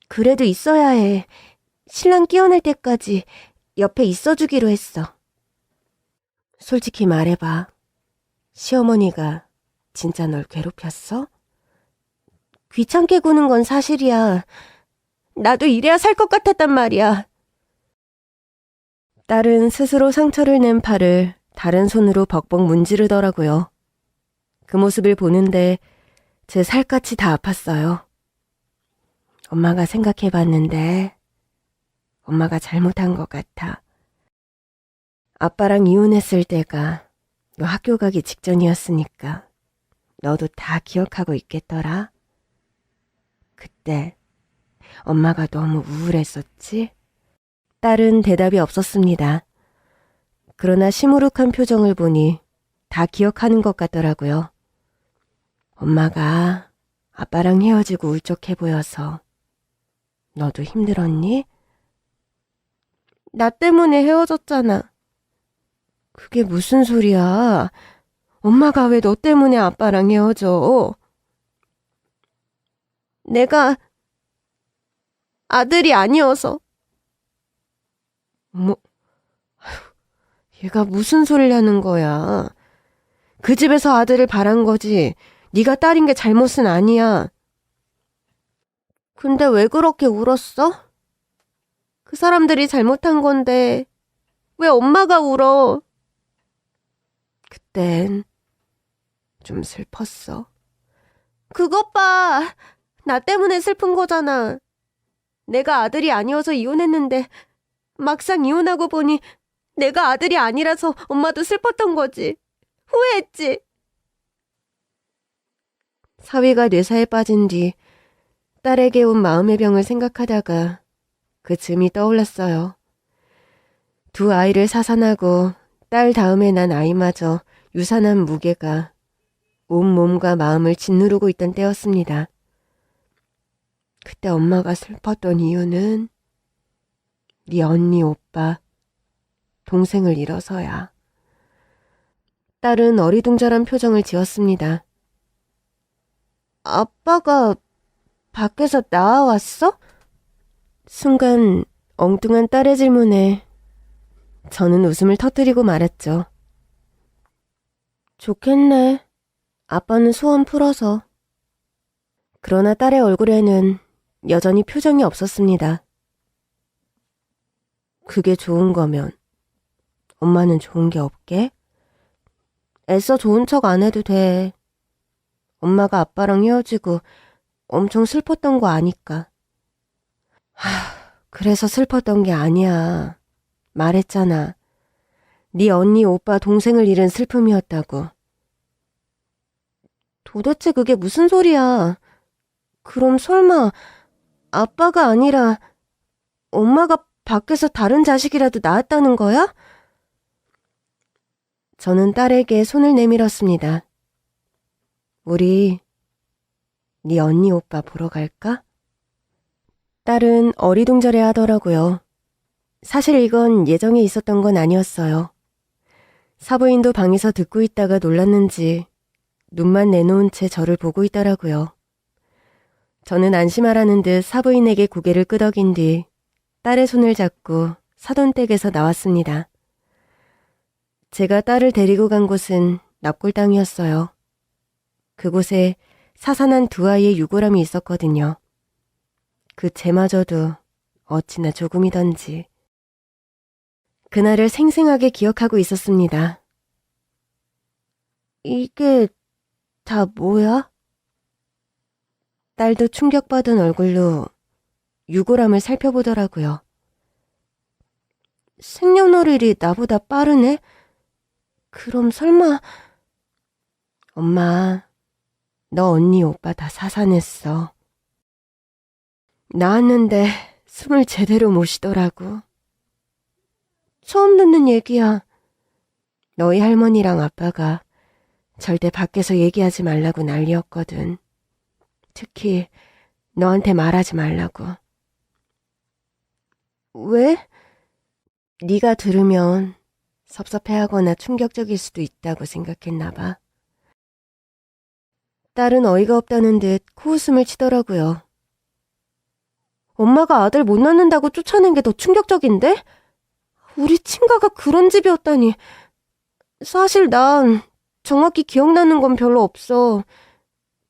Speaker 1: 그래도 있어야 해. 신랑 깨어날 때까지 옆에 있어주기로 했어. 솔직히 말해봐. 시어머니가 진짜 널 괴롭혔어? 귀찮게 구는 건 사실이야. 나도 이래야 살 것 같았단 말이야. 딸은 스스로 상처를 낸 팔을 다른 손으로 벅벅 문지르더라고요. 그 모습을 보는데 제 살갗이 다 아팠어요. 엄마가 생각해봤는데 엄마가 잘못한 것 같아. 아빠랑 이혼했을 때가 너 학교 가기 직전이었으니까 너도 다 기억하고 있겠더라. 그때 엄마가 너무 우울했었지? 딸은 대답이 없었습니다. 그러나 시무룩한 표정을 보니 다 기억하는 것 같더라고요. 엄마가 아빠랑 헤어지고 울적해 보여서 너도 힘들었니? 나 때문에 헤어졌잖아. 그게 무슨 소리야? 엄마가 왜 너 때문에 아빠랑 헤어져? 내가 아들이 아니어서. 뭐, 얘가 무슨 소리를 하는 거야? 그 집에서 아들을 바란 거지. 네가 딸인 게 잘못은 아니야. 근데 왜 그렇게 울었어? 그 사람들이 잘못한 건데 왜 엄마가 울어? 그땐 좀 슬펐어. 그것 봐. 나 때문에 슬픈 거잖아. 내가 아들이 아니어서 이혼했는데 막상 이혼하고 보니 내가 아들이 아니라서 엄마도 슬펐던 거지. 후회했지. 사위가 뇌사에 빠진 뒤 딸에게 온 마음의 병을 생각하다가 그 즈음이 떠올랐어요. 두 아이를 사산하고 딸 다음에 난 아이마저 유산한 무게가 온 몸과 마음을 짓누르고 있던 때였습니다. 그때 엄마가 슬펐던 이유는 네 언니, 오빠, 동생을 잃어서야. 딸은 어리둥절한 표정을 지었습니다. 아빠가 밖에서 나와왔어? 순간 엉뚱한 딸의 질문에 저는 웃음을 터뜨리고 말았죠. 좋겠네. 아빠는 소원 풀어서. 그러나 딸의 얼굴에는 여전히 표정이 없었습니다. 그게 좋은 거면 엄마는 좋은 게 없게? 애써 좋은 척 안 해도 돼. 엄마가 아빠랑 헤어지고 엄청 슬펐던 거 아니까. 그래서 슬펐던 게 아니야. 말했잖아. 네 언니, 오빠, 동생을 잃은 슬픔이었다고. 도대체 그게 무슨 소리야? 그럼 설마 아빠가 아니라 엄마가 밖에서 다른 자식이라도 낳았다는 거야? 저는 딸에게 손을 내밀었습니다. 우리 네 언니 오빠 보러 갈까? 딸은 어리둥절해 하더라고요. 사실 이건 예정에 있었던 건 아니었어요. 사부인도 방에서 듣고 있다가 놀랐는지 눈만 내놓은 채 저를 보고 있더라고요. 저는 안심하라는 듯 사부인에게 고개를 끄덕인 뒤 딸의 손을 잡고 사돈댁에서 나왔습니다. 제가 딸을 데리고 간 곳은 납골 땅이었어요. 그곳에 사산한 두 아이의 유골함이 있었거든요. 그 쟤마저도 어찌나 조금이던지. 그날을 생생하게 기억하고 있었습니다. 이게 다 뭐야? 딸도 충격받은 얼굴로 유골함을 살펴보더라고요. 생년월일이 나보다 빠르네? 그럼 설마... 엄마, 너 언니 오빠 다 사산했어. 낳았는데 숨을 제대로 못 쉬더라고. 처음 듣는 얘기야. 너희 할머니랑 아빠가 절대 밖에서 얘기하지 말라고 난리였거든. 특히 너한테 말하지 말라고. 왜? 네가 들으면 섭섭해하거나 충격적일 수도 있다고 생각했나 봐. 딸은 어이가 없다는 듯 코웃음을 치더라고요. 엄마가 아들 못 낳는다고 쫓아낸 게 더 충격적인데? 우리 친가가 그런 집이었다니. 사실 난 정확히 기억나는 건 별로 없어.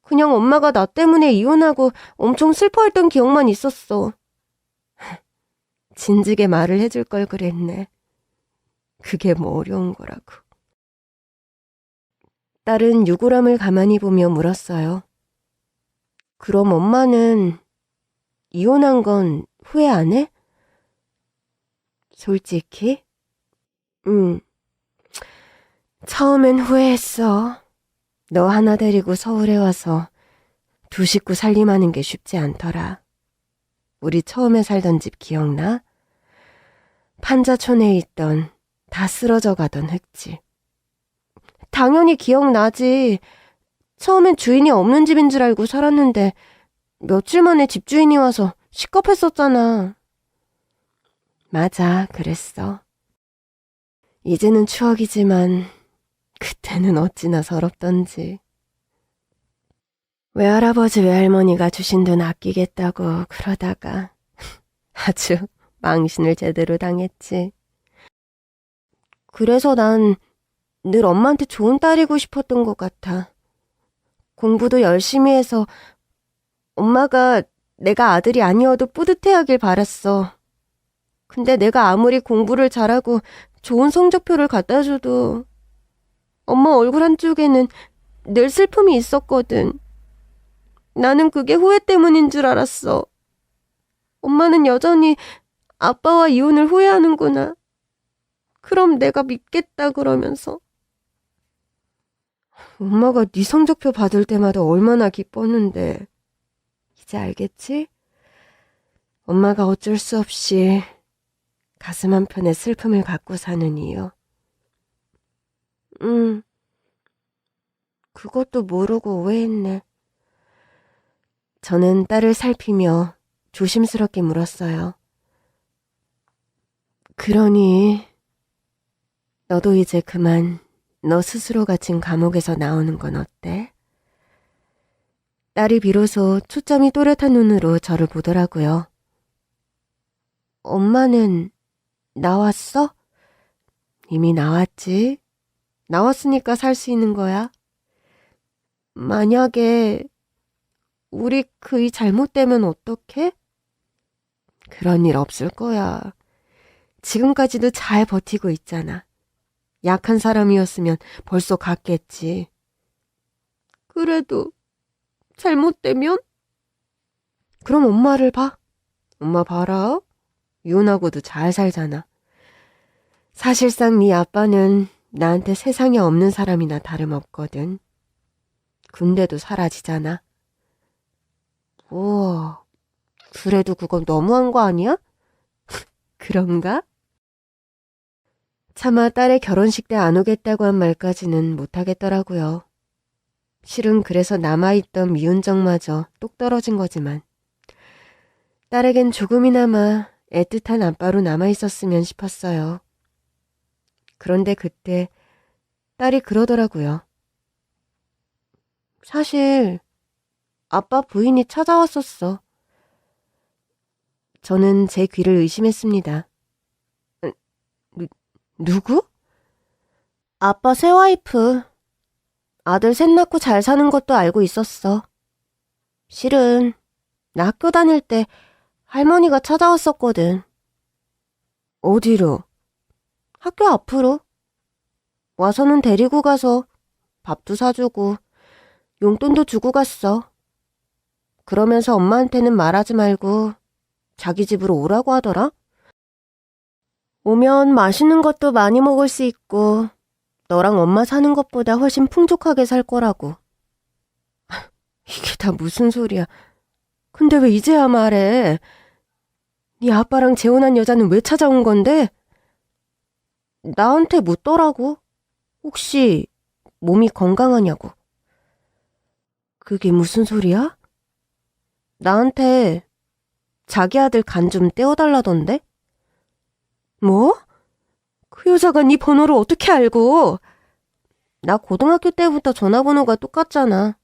Speaker 1: 그냥 엄마가 나 때문에 이혼하고 엄청 슬퍼했던 기억만 있었어. 진즉에 말을 해줄 걸 그랬네. 그게 뭐 어려운 거라고. 딸은 유골함을 가만히 보며 물었어요. 그럼 엄마는 이혼한 건 후회 안 해? 솔직히? 응. 처음엔 후회했어. 너 하나 데리고 서울에 와서 두 식구 살림하는 게 쉽지 않더라. 우리 처음에 살던 집 기억나? 판자촌에 있던 다 쓰러져 가던 흙집. 당연히 기억나지. 처음엔 주인이 없는 집인 줄 알고 살았는데 며칠 만에 집주인이 와서 시겁했었잖아. 맞아, 그랬어. 이제는 추억이지만 그때는 어찌나 서럽던지. 외할아버지 외할머니가 주신 돈 아끼겠다고 그러다가 아주 망신을 제대로 당했지. 그래서 난 늘 엄마한테 좋은 딸이고 싶었던 것 같아. 공부도 열심히 해서 엄마가 내가 아들이 아니어도 뿌듯해하길 바랐어. 근데 내가 아무리 공부를 잘하고 좋은 성적표를 갖다 줘도 엄마 얼굴 한쪽에는 늘 슬픔이 있었거든. 나는 그게 후회 때문인 줄 알았어. 엄마는 여전히 아빠와 이혼을 후회하는구나. 그럼 내가 믿겠다 그러면서. 엄마가 네 성적표 받을 때마다 얼마나 기뻤는데. 이제 알겠지? 엄마가 어쩔 수 없이 가슴 한편에 슬픔을 갖고 사는 이유. 그것도 모르고 오해했네. 저는 딸을 살피며 조심스럽게 물었어요. 그러니 너도 이제 그만 너 스스로 갇힌 감옥에서 나오는 건 어때? 딸이 비로소 초점이 또렷한 눈으로 저를 보더라고요. 엄마는 나왔어? 이미 나왔지. 나왔으니까 살 수 있는 거야. 만약에 우리 그이 잘못되면 어떡해? 그런 일 없을 거야. 지금까지도 잘 버티고 있잖아. 약한 사람이었으면 벌써 갔겠지. 그래도 잘못되면? 그럼 엄마를 봐. 엄마 봐라. 이혼하고도 잘 살잖아. 사실상 네 아빠는 나한테 세상에 없는 사람이나 다름없거든. 군대도 사라지잖아. 우와, 그래도 그건 너무한 거 아니야? 그런가? 차마 딸의 결혼식 때 안 오겠다고 한 말까지는 못하겠더라고요. 실은 그래서 남아있던 미운정마저 똑 떨어진 거지만 딸에겐 조금이나마 애틋한 안바로 남아있었으면 싶었어요. 그런데 그때 딸이 그러더라고요. 사실 아빠 부인이 찾아왔었어. 저는 제 귀를 의심했습니다. 누구? 아빠 새와이프. 아들 셋 낳고 잘 사는 것도 알고 있었어. 실은 나 학교 다닐 때 할머니가 찾아왔었거든. 어디로? 학교 앞으로. 와서는 데리고 가서 밥도 사주고 용돈도 주고 갔어. 그러면서 엄마한테는 말하지 말고 자기 집으로 오라고 하더라. 오면 맛있는 것도 많이 먹을 수 있고 너랑 엄마 사는 것보다 훨씬 풍족하게 살 거라고. 이게 다 무슨 소리야. 근데 왜 이제야 말해? 네 아빠랑 재혼한 여자는 왜 찾아온 건데? 나한테 묻더라고. 혹시 몸이 건강하냐고. 그게 무슨 소리야? 나한테 자기 아들 간 좀 떼어달라던데? 뭐? 그 여자가 네 번호를 어떻게 알고? 나 고등학교 때부터 전화번호가 똑같잖아.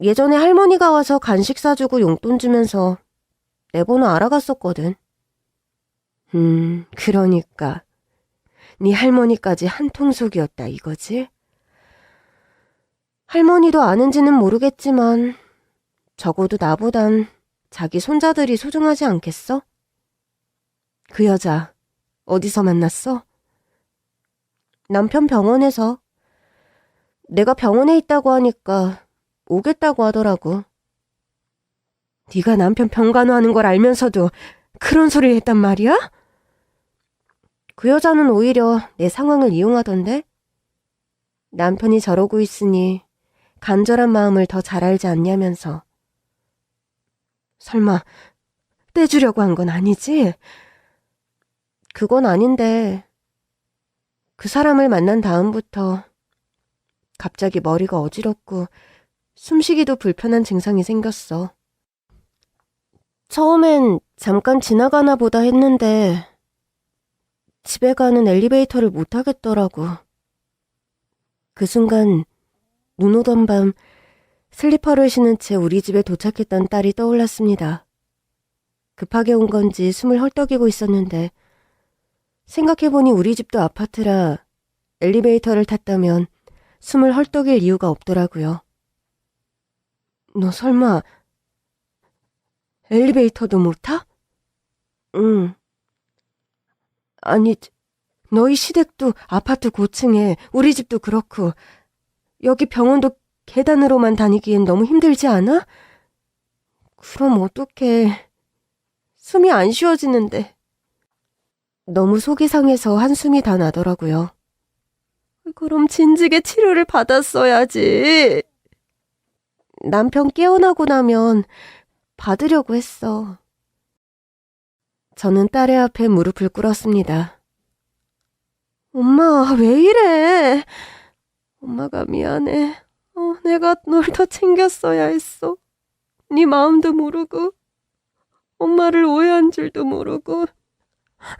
Speaker 1: 예전에 할머니가 와서 간식 사주고 용돈 주면서 내 번호 알아갔었거든. 그러니까 네 할머니까지 한통속이었다 이거지? 할머니도 아는지는 모르겠지만 적어도 나보단 자기 손자들이 소중하지 않겠어? 그 여자 어디서 만났어? 남편 병원에서. 내가 병원에 있다고 하니까 오겠다고 하더라고. 네가 남편 병간호하는 걸 알면서도 그런 소리를 했단 말이야? 그 여자는 오히려 내 상황을 이용하던데? 남편이 저러고 있으니 간절한 마음을 더 잘 알지 않냐면서. 설마 떼주려고 한 건 아니지? 그건 아닌데 그 사람을 만난 다음부터 갑자기 머리가 어지럽고 숨쉬기도 불편한 증상이 생겼어. 처음엔 잠깐 지나가나 보다 했는데 집에 가는 엘리베이터를 못 타겠더라고. 그 순간 눈 오던 밤 슬리퍼를 신은 채 우리 집에 도착했던 딸이 떠올랐습니다. 급하게 온 건지 숨을 헐떡이고 있었는데 생각해보니 우리 집도 아파트라 엘리베이터를 탔다면 숨을 헐떡일 이유가 없더라고요. 너 설마 엘리베이터도 못 타? 응. 아니, 너희 시댁도 아파트 고층에 우리 집도 그렇고 여기 병원도 계단으로만 다니기엔 너무 힘들지 않아? 그럼 어떡해. 숨이 안 쉬어지는데. 너무 속이 상해서 한숨이 다 나더라고요. 그럼 진즉에 치료를 받았어야지. 남편 깨어나고 나면 받으려고 했어. 저는 딸의 앞에 무릎을 꿇었습니다. 엄마, 왜 이래? 엄마가 미안해. 내가 널 더 챙겼어야 했어. 네 마음도 모르고 엄마를 오해한 줄도 모르고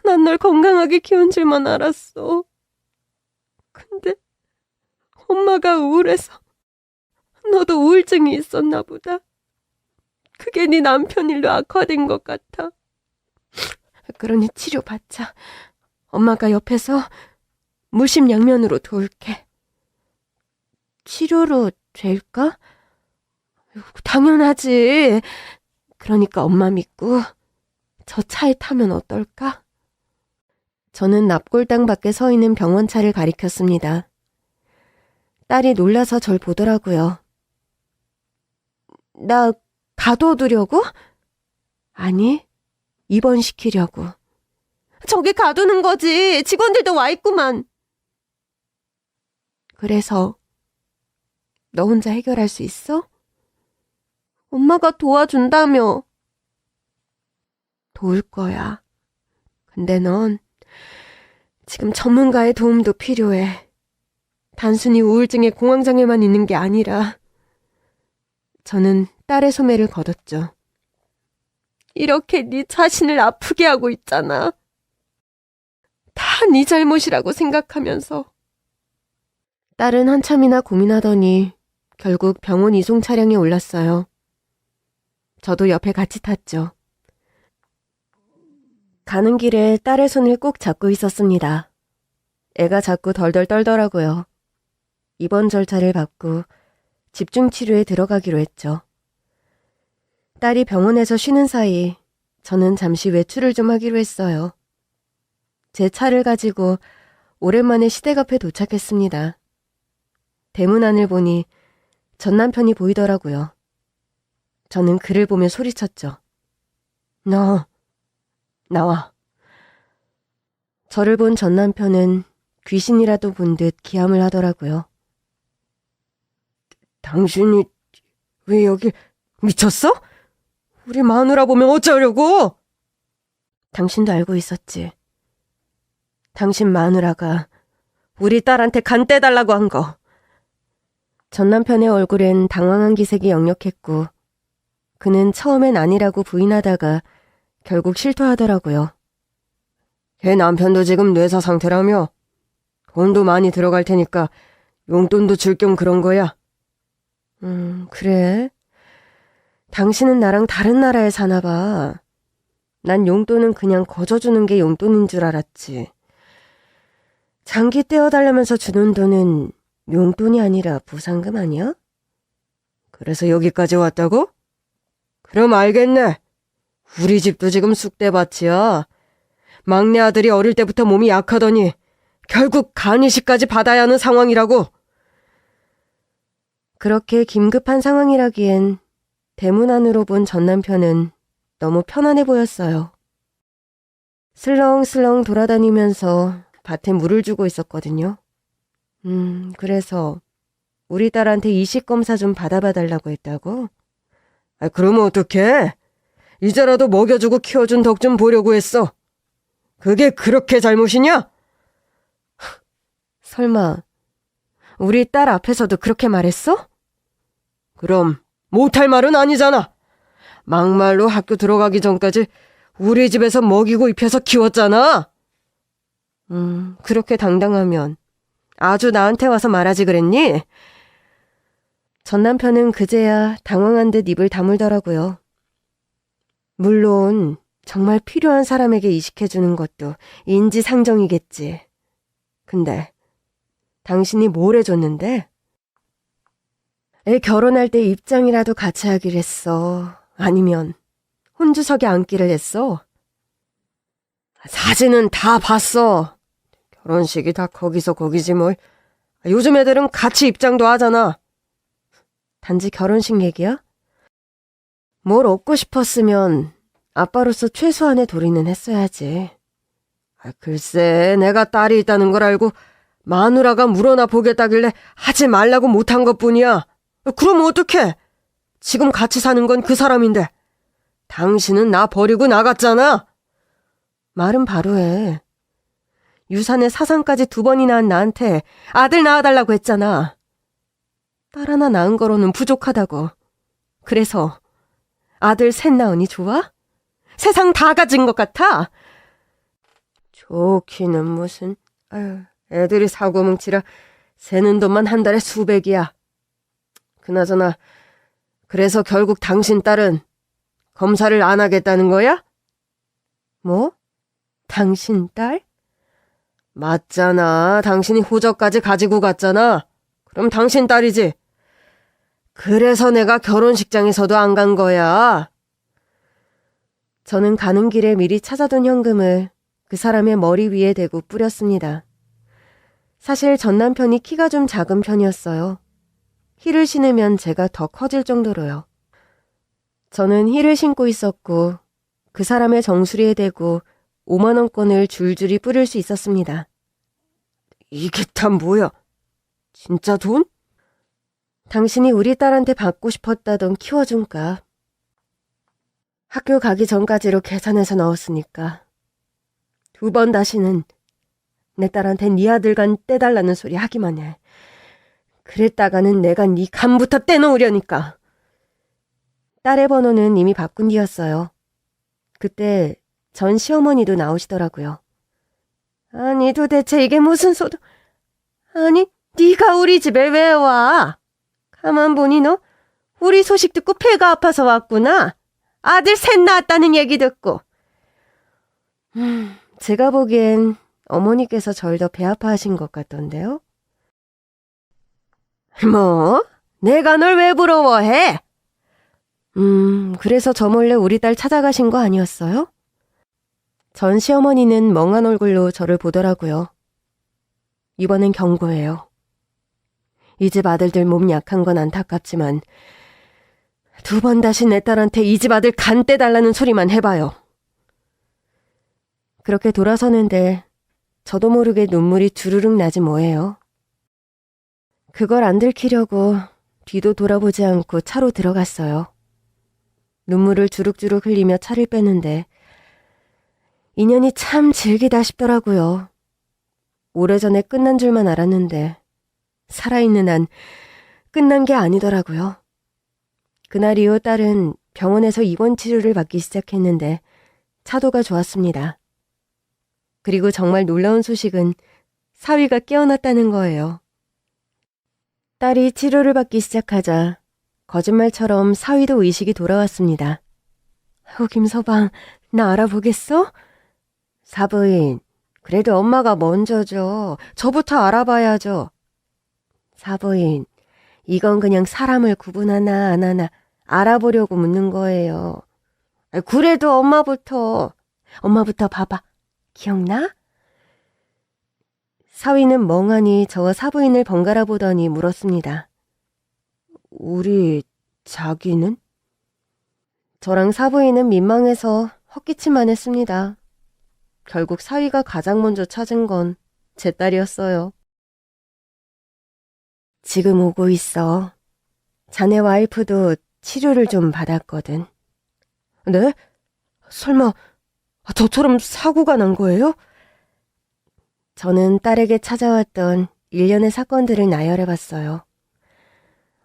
Speaker 1: 난 널 건강하게 키운 줄만 알았어. 근데 엄마가 우울해서 너도 우울증이 있었나 보다. 그게 네 남편 일로 악화된 것 같아. 그러니 치료받자. 엄마가 옆에서 물심양면으로 도울게. 치료로 될까? 당연하지. 그러니까 엄마 믿고 저 차에 타면 어떨까? 저는 납골당 밖에 서 있는 병원차를 가리켰습니다. 딸이 놀라서 절 보더라고요. 나 가둬두려고? 아니, 입원시키려고. 저기 가두는 거지. 직원들도 와 있구만. 그래서 너 혼자 해결할 수 있어? 엄마가 도와준다며. 도울 거야. 근데 넌 지금 전문가의 도움도 필요해. 단순히 우울증의 공황장애만 있는 게 아니라. 저는 딸의 소매를 걷었죠. 이렇게 네 자신을 아프게 하고 있잖아. 다 네 잘못이라고 생각하면서. 딸은 한참이나 고민하더니 결국 병원 이송 차량에 올랐어요. 저도 옆에 같이 탔죠. 가는 길에 딸의 손을 꼭 잡고 있었습니다. 애가 자꾸 덜덜 떨더라고요. 입원 절차를 받고 집중 치료에 들어가기로 했죠. 딸이 병원에서 쉬는 사이 저는 잠시 외출을 좀 하기로 했어요. 제 차를 가지고 오랜만에 시댁 앞에 도착했습니다. 대문 안을 보니 전 남편이 보이더라고요. 저는 그를 보며 소리쳤죠. 너 나와. 저를 본 전 남편은 귀신이라도 본 듯 기함을 하더라고요. 당신이 왜 여기 미쳤어? 우리 마누라 보면 어쩌려고? 당신도 알고 있었지. 당신 마누라가 우리 딸한테 간 떼달라고 한 거. 전 남편의 얼굴엔 당황한 기색이 역력했고 그는 처음엔 아니라고 부인하다가 결국 실토하더라고요. 걔 남편도 지금 뇌사 상태라며 돈도 많이 들어갈 테니까 용돈도 줄 겸 그런 거야. 그래? 당신은 나랑 다른 나라에 사나 봐. 난 용돈은 그냥 거저주는 게 용돈인 줄 알았지. 장기 떼어달라면서 주는 돈은 용돈이 아니라 부상금 아니야? 그래서 여기까지 왔다고? 그럼 알겠네. 우리 집도 지금 쑥대밭이야. 막내 아들이 어릴 때부터 몸이 약하더니 결국 간 이식까지 받아야 하는 상황이라고. 그렇게 긴급한 상황이라기엔 대문 안으로 본 전 남편은 너무 편안해 보였어요. 슬렁슬렁 돌아다니면서 밭에 물을 주고 있었거든요. 그래서 우리 딸한테 이식 검사 좀 받아봐달라고 했다고? 그러면 어떡해? 이제라도 먹여주고 키워준 덕 좀 보려고 했어. 그게 그렇게 잘못이냐? 설마 우리 딸 앞에서도 그렇게 말했어? 그럼 못할 말은 아니잖아. 막말로 학교 들어가기 전까지 우리 집에서 먹이고 입혀서 키웠잖아. 그렇게 당당하면 아주 나한테 와서 말하지 그랬니? 전 남편은 그제야 당황한 듯 입을 다물더라고요. 물론 정말 필요한 사람에게 이식해주는 것도 인지상정이겠지. 근데 당신이 뭘 해줬는데? 애 결혼할 때 입장이라도 같이 하기로 했어. 아니면 혼주석에 앉기를 했어. 사진은 다 봤어. 결혼식이 다 거기서 거기지 뭘. 요즘 애들은 같이 입장도 하잖아. 단지 결혼식 얘기야? 뭘 얻고 싶었으면 아빠로서 최소한의 도리는 했어야지. 글쎄, 내가 딸이 있다는 걸 알고 마누라가 물어나 보겠다길래 하지 말라고 못한 것뿐이야. 그럼 어떡해? 지금 같이 사는 건 그 사람인데 당신은 나 버리고 나갔잖아. 말은 바로 해. 유산의 사상까지 2번이나 한 나한테 아들 낳아달라고 했잖아. 딸 하나 낳은 거로는 부족하다고. 그래서 아들 3 낳으니 좋아? 세상 다 가진 것 같아? 좋기는 무슨. 애들이 사고 뭉치라 새는 돈만 한 달에 수백이야. 그나저나 그래서 결국 당신 딸은 검사를 안 하겠다는 거야? 뭐? 당신 딸? 맞잖아. 당신이 호적까지 가지고 갔잖아. 그럼 당신 딸이지. 그래서 내가 결혼식장에서도 안 간 거야. 저는 가는 길에 미리 찾아둔 현금을 그 사람의 머리 위에 대고 뿌렸습니다. 사실 전 남편이 키가 좀 작은 편이었어요. 힐을 신으면 제가 더 커질 정도로요. 저는 힐을 신고 있었고 그 사람의 정수리에 대고 5만 원권을 줄줄이 뿌릴 수 있었습니다. 이게 다 뭐야? 진짜 돈? 당신이 우리 딸한테 받고 싶었다던 키워준 값. 학교 가기 전까지로 계산해서 넣었으니까 2번 다시는 내 딸한테 네 아들간 떼달라는 소리 하기만 해. 그랬다가는 내가 네 간부터 떼놓으려니까. 딸의 번호는 이미 바꾼 뒤였어요. 그때 전 시어머니도 나오시더라고요. 아니 도대체 이게 무슨 소도... 아니 네가 우리 집에 왜 와? 가만 보니 너 우리 소식 듣고 배가 아파서 왔구나. 아들 셋 낳았다는 얘기 듣고. 제가 보기엔 어머니께서 절 더 배 아파하신 것 같던데요. 뭐? 내가 널 왜 부러워해? 그래서 저 몰래 우리 딸 찾아가신 거 아니었어요? 전 시어머니는 멍한 얼굴로 저를 보더라고요. 이번엔 경고예요. 이 집 아들들 몸 약한 건 안타깝지만 2번 다시 내 딸한테 이 집 아들 간 떼달라는 소리만 해봐요. 그렇게 돌아서는데 저도 모르게 눈물이 주르륵 나지 뭐예요. 그걸 안 들키려고 뒤도 돌아보지 않고 차로 들어갔어요. 눈물을 주룩주룩 흘리며 차를 빼는데 인연이 참 질기다 싶더라고요. 오래전에 끝난 줄만 알았는데 살아있는 한 끝난 게 아니더라고요. 그날 이후 딸은 병원에서 입원 치료를 받기 시작했는데 차도가 좋았습니다. 그리고 정말 놀라운 소식은 사위가 깨어났다는 거예요. 딸이 치료를 받기 시작하자 거짓말처럼 사위도 의식이 돌아왔습니다. 김서방, 나 알아보겠어? 사부인, 그래도 엄마가 먼저죠. 저부터 알아봐야죠. 사부인, 이건 그냥 사람을 구분하나 안 하나 알아보려고 묻는 거예요. 그래도 엄마부터 봐봐. 기억나? 사위는 멍하니 저와 사부인을 번갈아 보더니 물었습니다. 우리 자기는? 저랑 사부인은 민망해서 헛기침만 했습니다. 결국 사위가 가장 먼저 찾은 건 제 딸이었어요. 지금 오고 있어. 자네 와이프도 치료를 좀 받았거든. 네? 설마 저처럼 사고가 난 거예요? 저는 딸에게 찾아왔던 일련의 사건들을 나열해봤어요.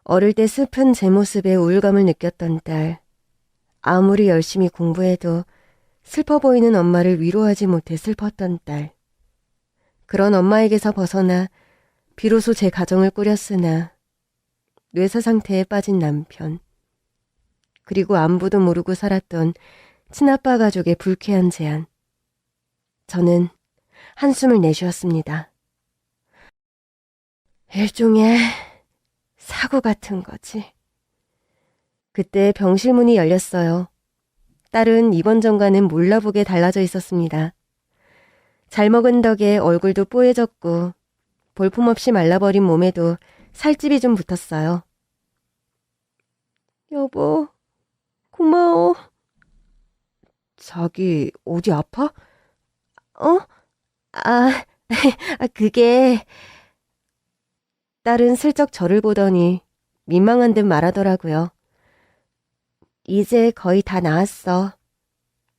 Speaker 1: 어릴 때 슬픈 제 모습에 우울감을 느꼈던 딸, 아무리 열심히 공부해도 슬퍼 보이는 엄마를 위로하지 못해 슬펐던 딸, 그런 엄마에게서 벗어나 비로소 제 가정을 꾸렸으나 뇌사 상태에 빠진 남편, 그리고 안부도 모르고 살았던 친아빠 가족의 불쾌한 제안. 저는 한숨을 내쉬었습니다. 일종의 사고 같은 거지. 그때 병실 문이 열렸어요. 딸은 입원 전과는 몰라보게 달라져 있었습니다. 잘 먹은 덕에 얼굴도 뽀얘졌고 볼품없이 말라버린 몸에도 살집이 좀 붙었어요. 여보, 고마워. 자기 어디 아파? 그게... 딸은 슬쩍 저를 보더니 민망한 듯 말하더라고요. 이제 거의 다 나았어.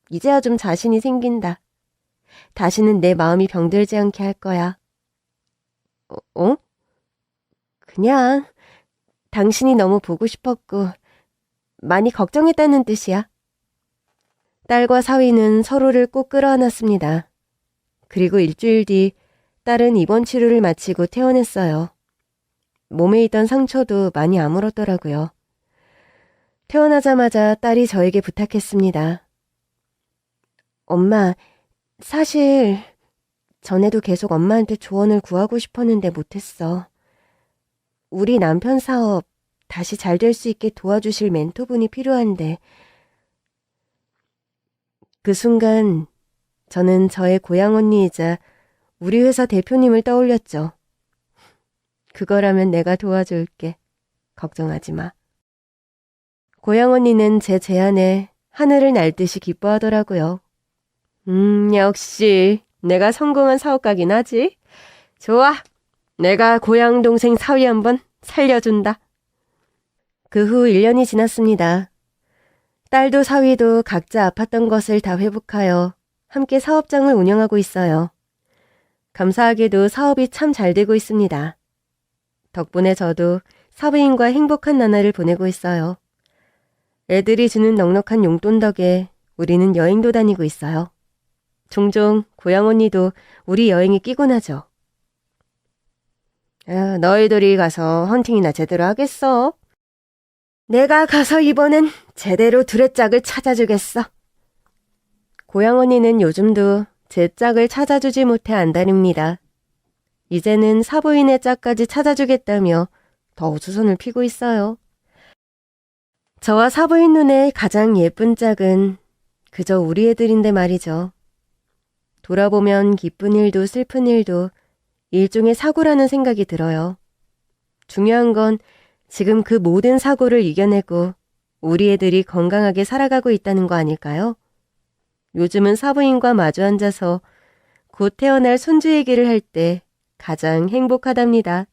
Speaker 1: 이제야 좀 자신이 생긴다. 다시는 내 마음이 병들지 않게 할 거야. 그냥 당신이 너무 보고 싶었고 많이 걱정했다는 뜻이야. 딸과 사위는 서로를 꼭 끌어안았습니다. 그리고 일주일 뒤 딸은 입원 치료를 마치고 퇴원했어요. 몸에 있던 상처도 많이 아물었더라고요. 퇴원하자마자 딸이 저에게 부탁했습니다. 엄마, 사실 전에도 계속 엄마한테 조언을 구하고 싶었는데 못했어. 우리 남편 사업 다시 잘 될 수 있게 도와주실 멘토분이 필요한데. 그 순간 저는 저의 고향 언니이자 우리 회사 대표님을 떠올렸죠. 그거라면 내가 도와줄게. 걱정하지 마. 고향 언니는 제 제안에 하늘을 날듯이 기뻐하더라고요. 역시 내가 성공한 사업가긴 하지. 좋아. 내가 고향 동생 사위 한번 살려준다. 그 후 1년이 지났습니다. 딸도 사위도 각자 아팠던 것을 다 회복하여 함께 사업장을 운영하고 있어요. 감사하게도 사업이 참 잘 되고 있습니다. 덕분에 저도 사부인과 행복한 나날을 보내고 있어요. 애들이 주는 넉넉한 용돈 덕에 우리는 여행도 다니고 있어요. 종종 고향 언니도 우리 여행에 끼곤 하죠. 야, 너희들이 가서 헌팅이나 제대로 하겠어? 내가 가서 이번엔 제대로 둘의 짝을 찾아주겠어. 고향 언니는 요즘도 제 짝을 찾아주지 못해 안달입니다. 이제는 사부인의 짝까지 찾아주겠다며 더우수선을 피고 있어요. 저와 사부인 눈에 가장 예쁜 짝은 그저 우리 애들인데 말이죠. 돌아보면 기쁜 일도 슬픈 일도 일종의 사고라는 생각이 들어요. 중요한 건 지금 그 모든 사고를 이겨내고 우리 애들이 건강하게 살아가고 있다는 거 아닐까요? 요즘은 사부인과 마주 앉아서 곧 태어날 손주 얘기를 할 때 가장 행복하답니다.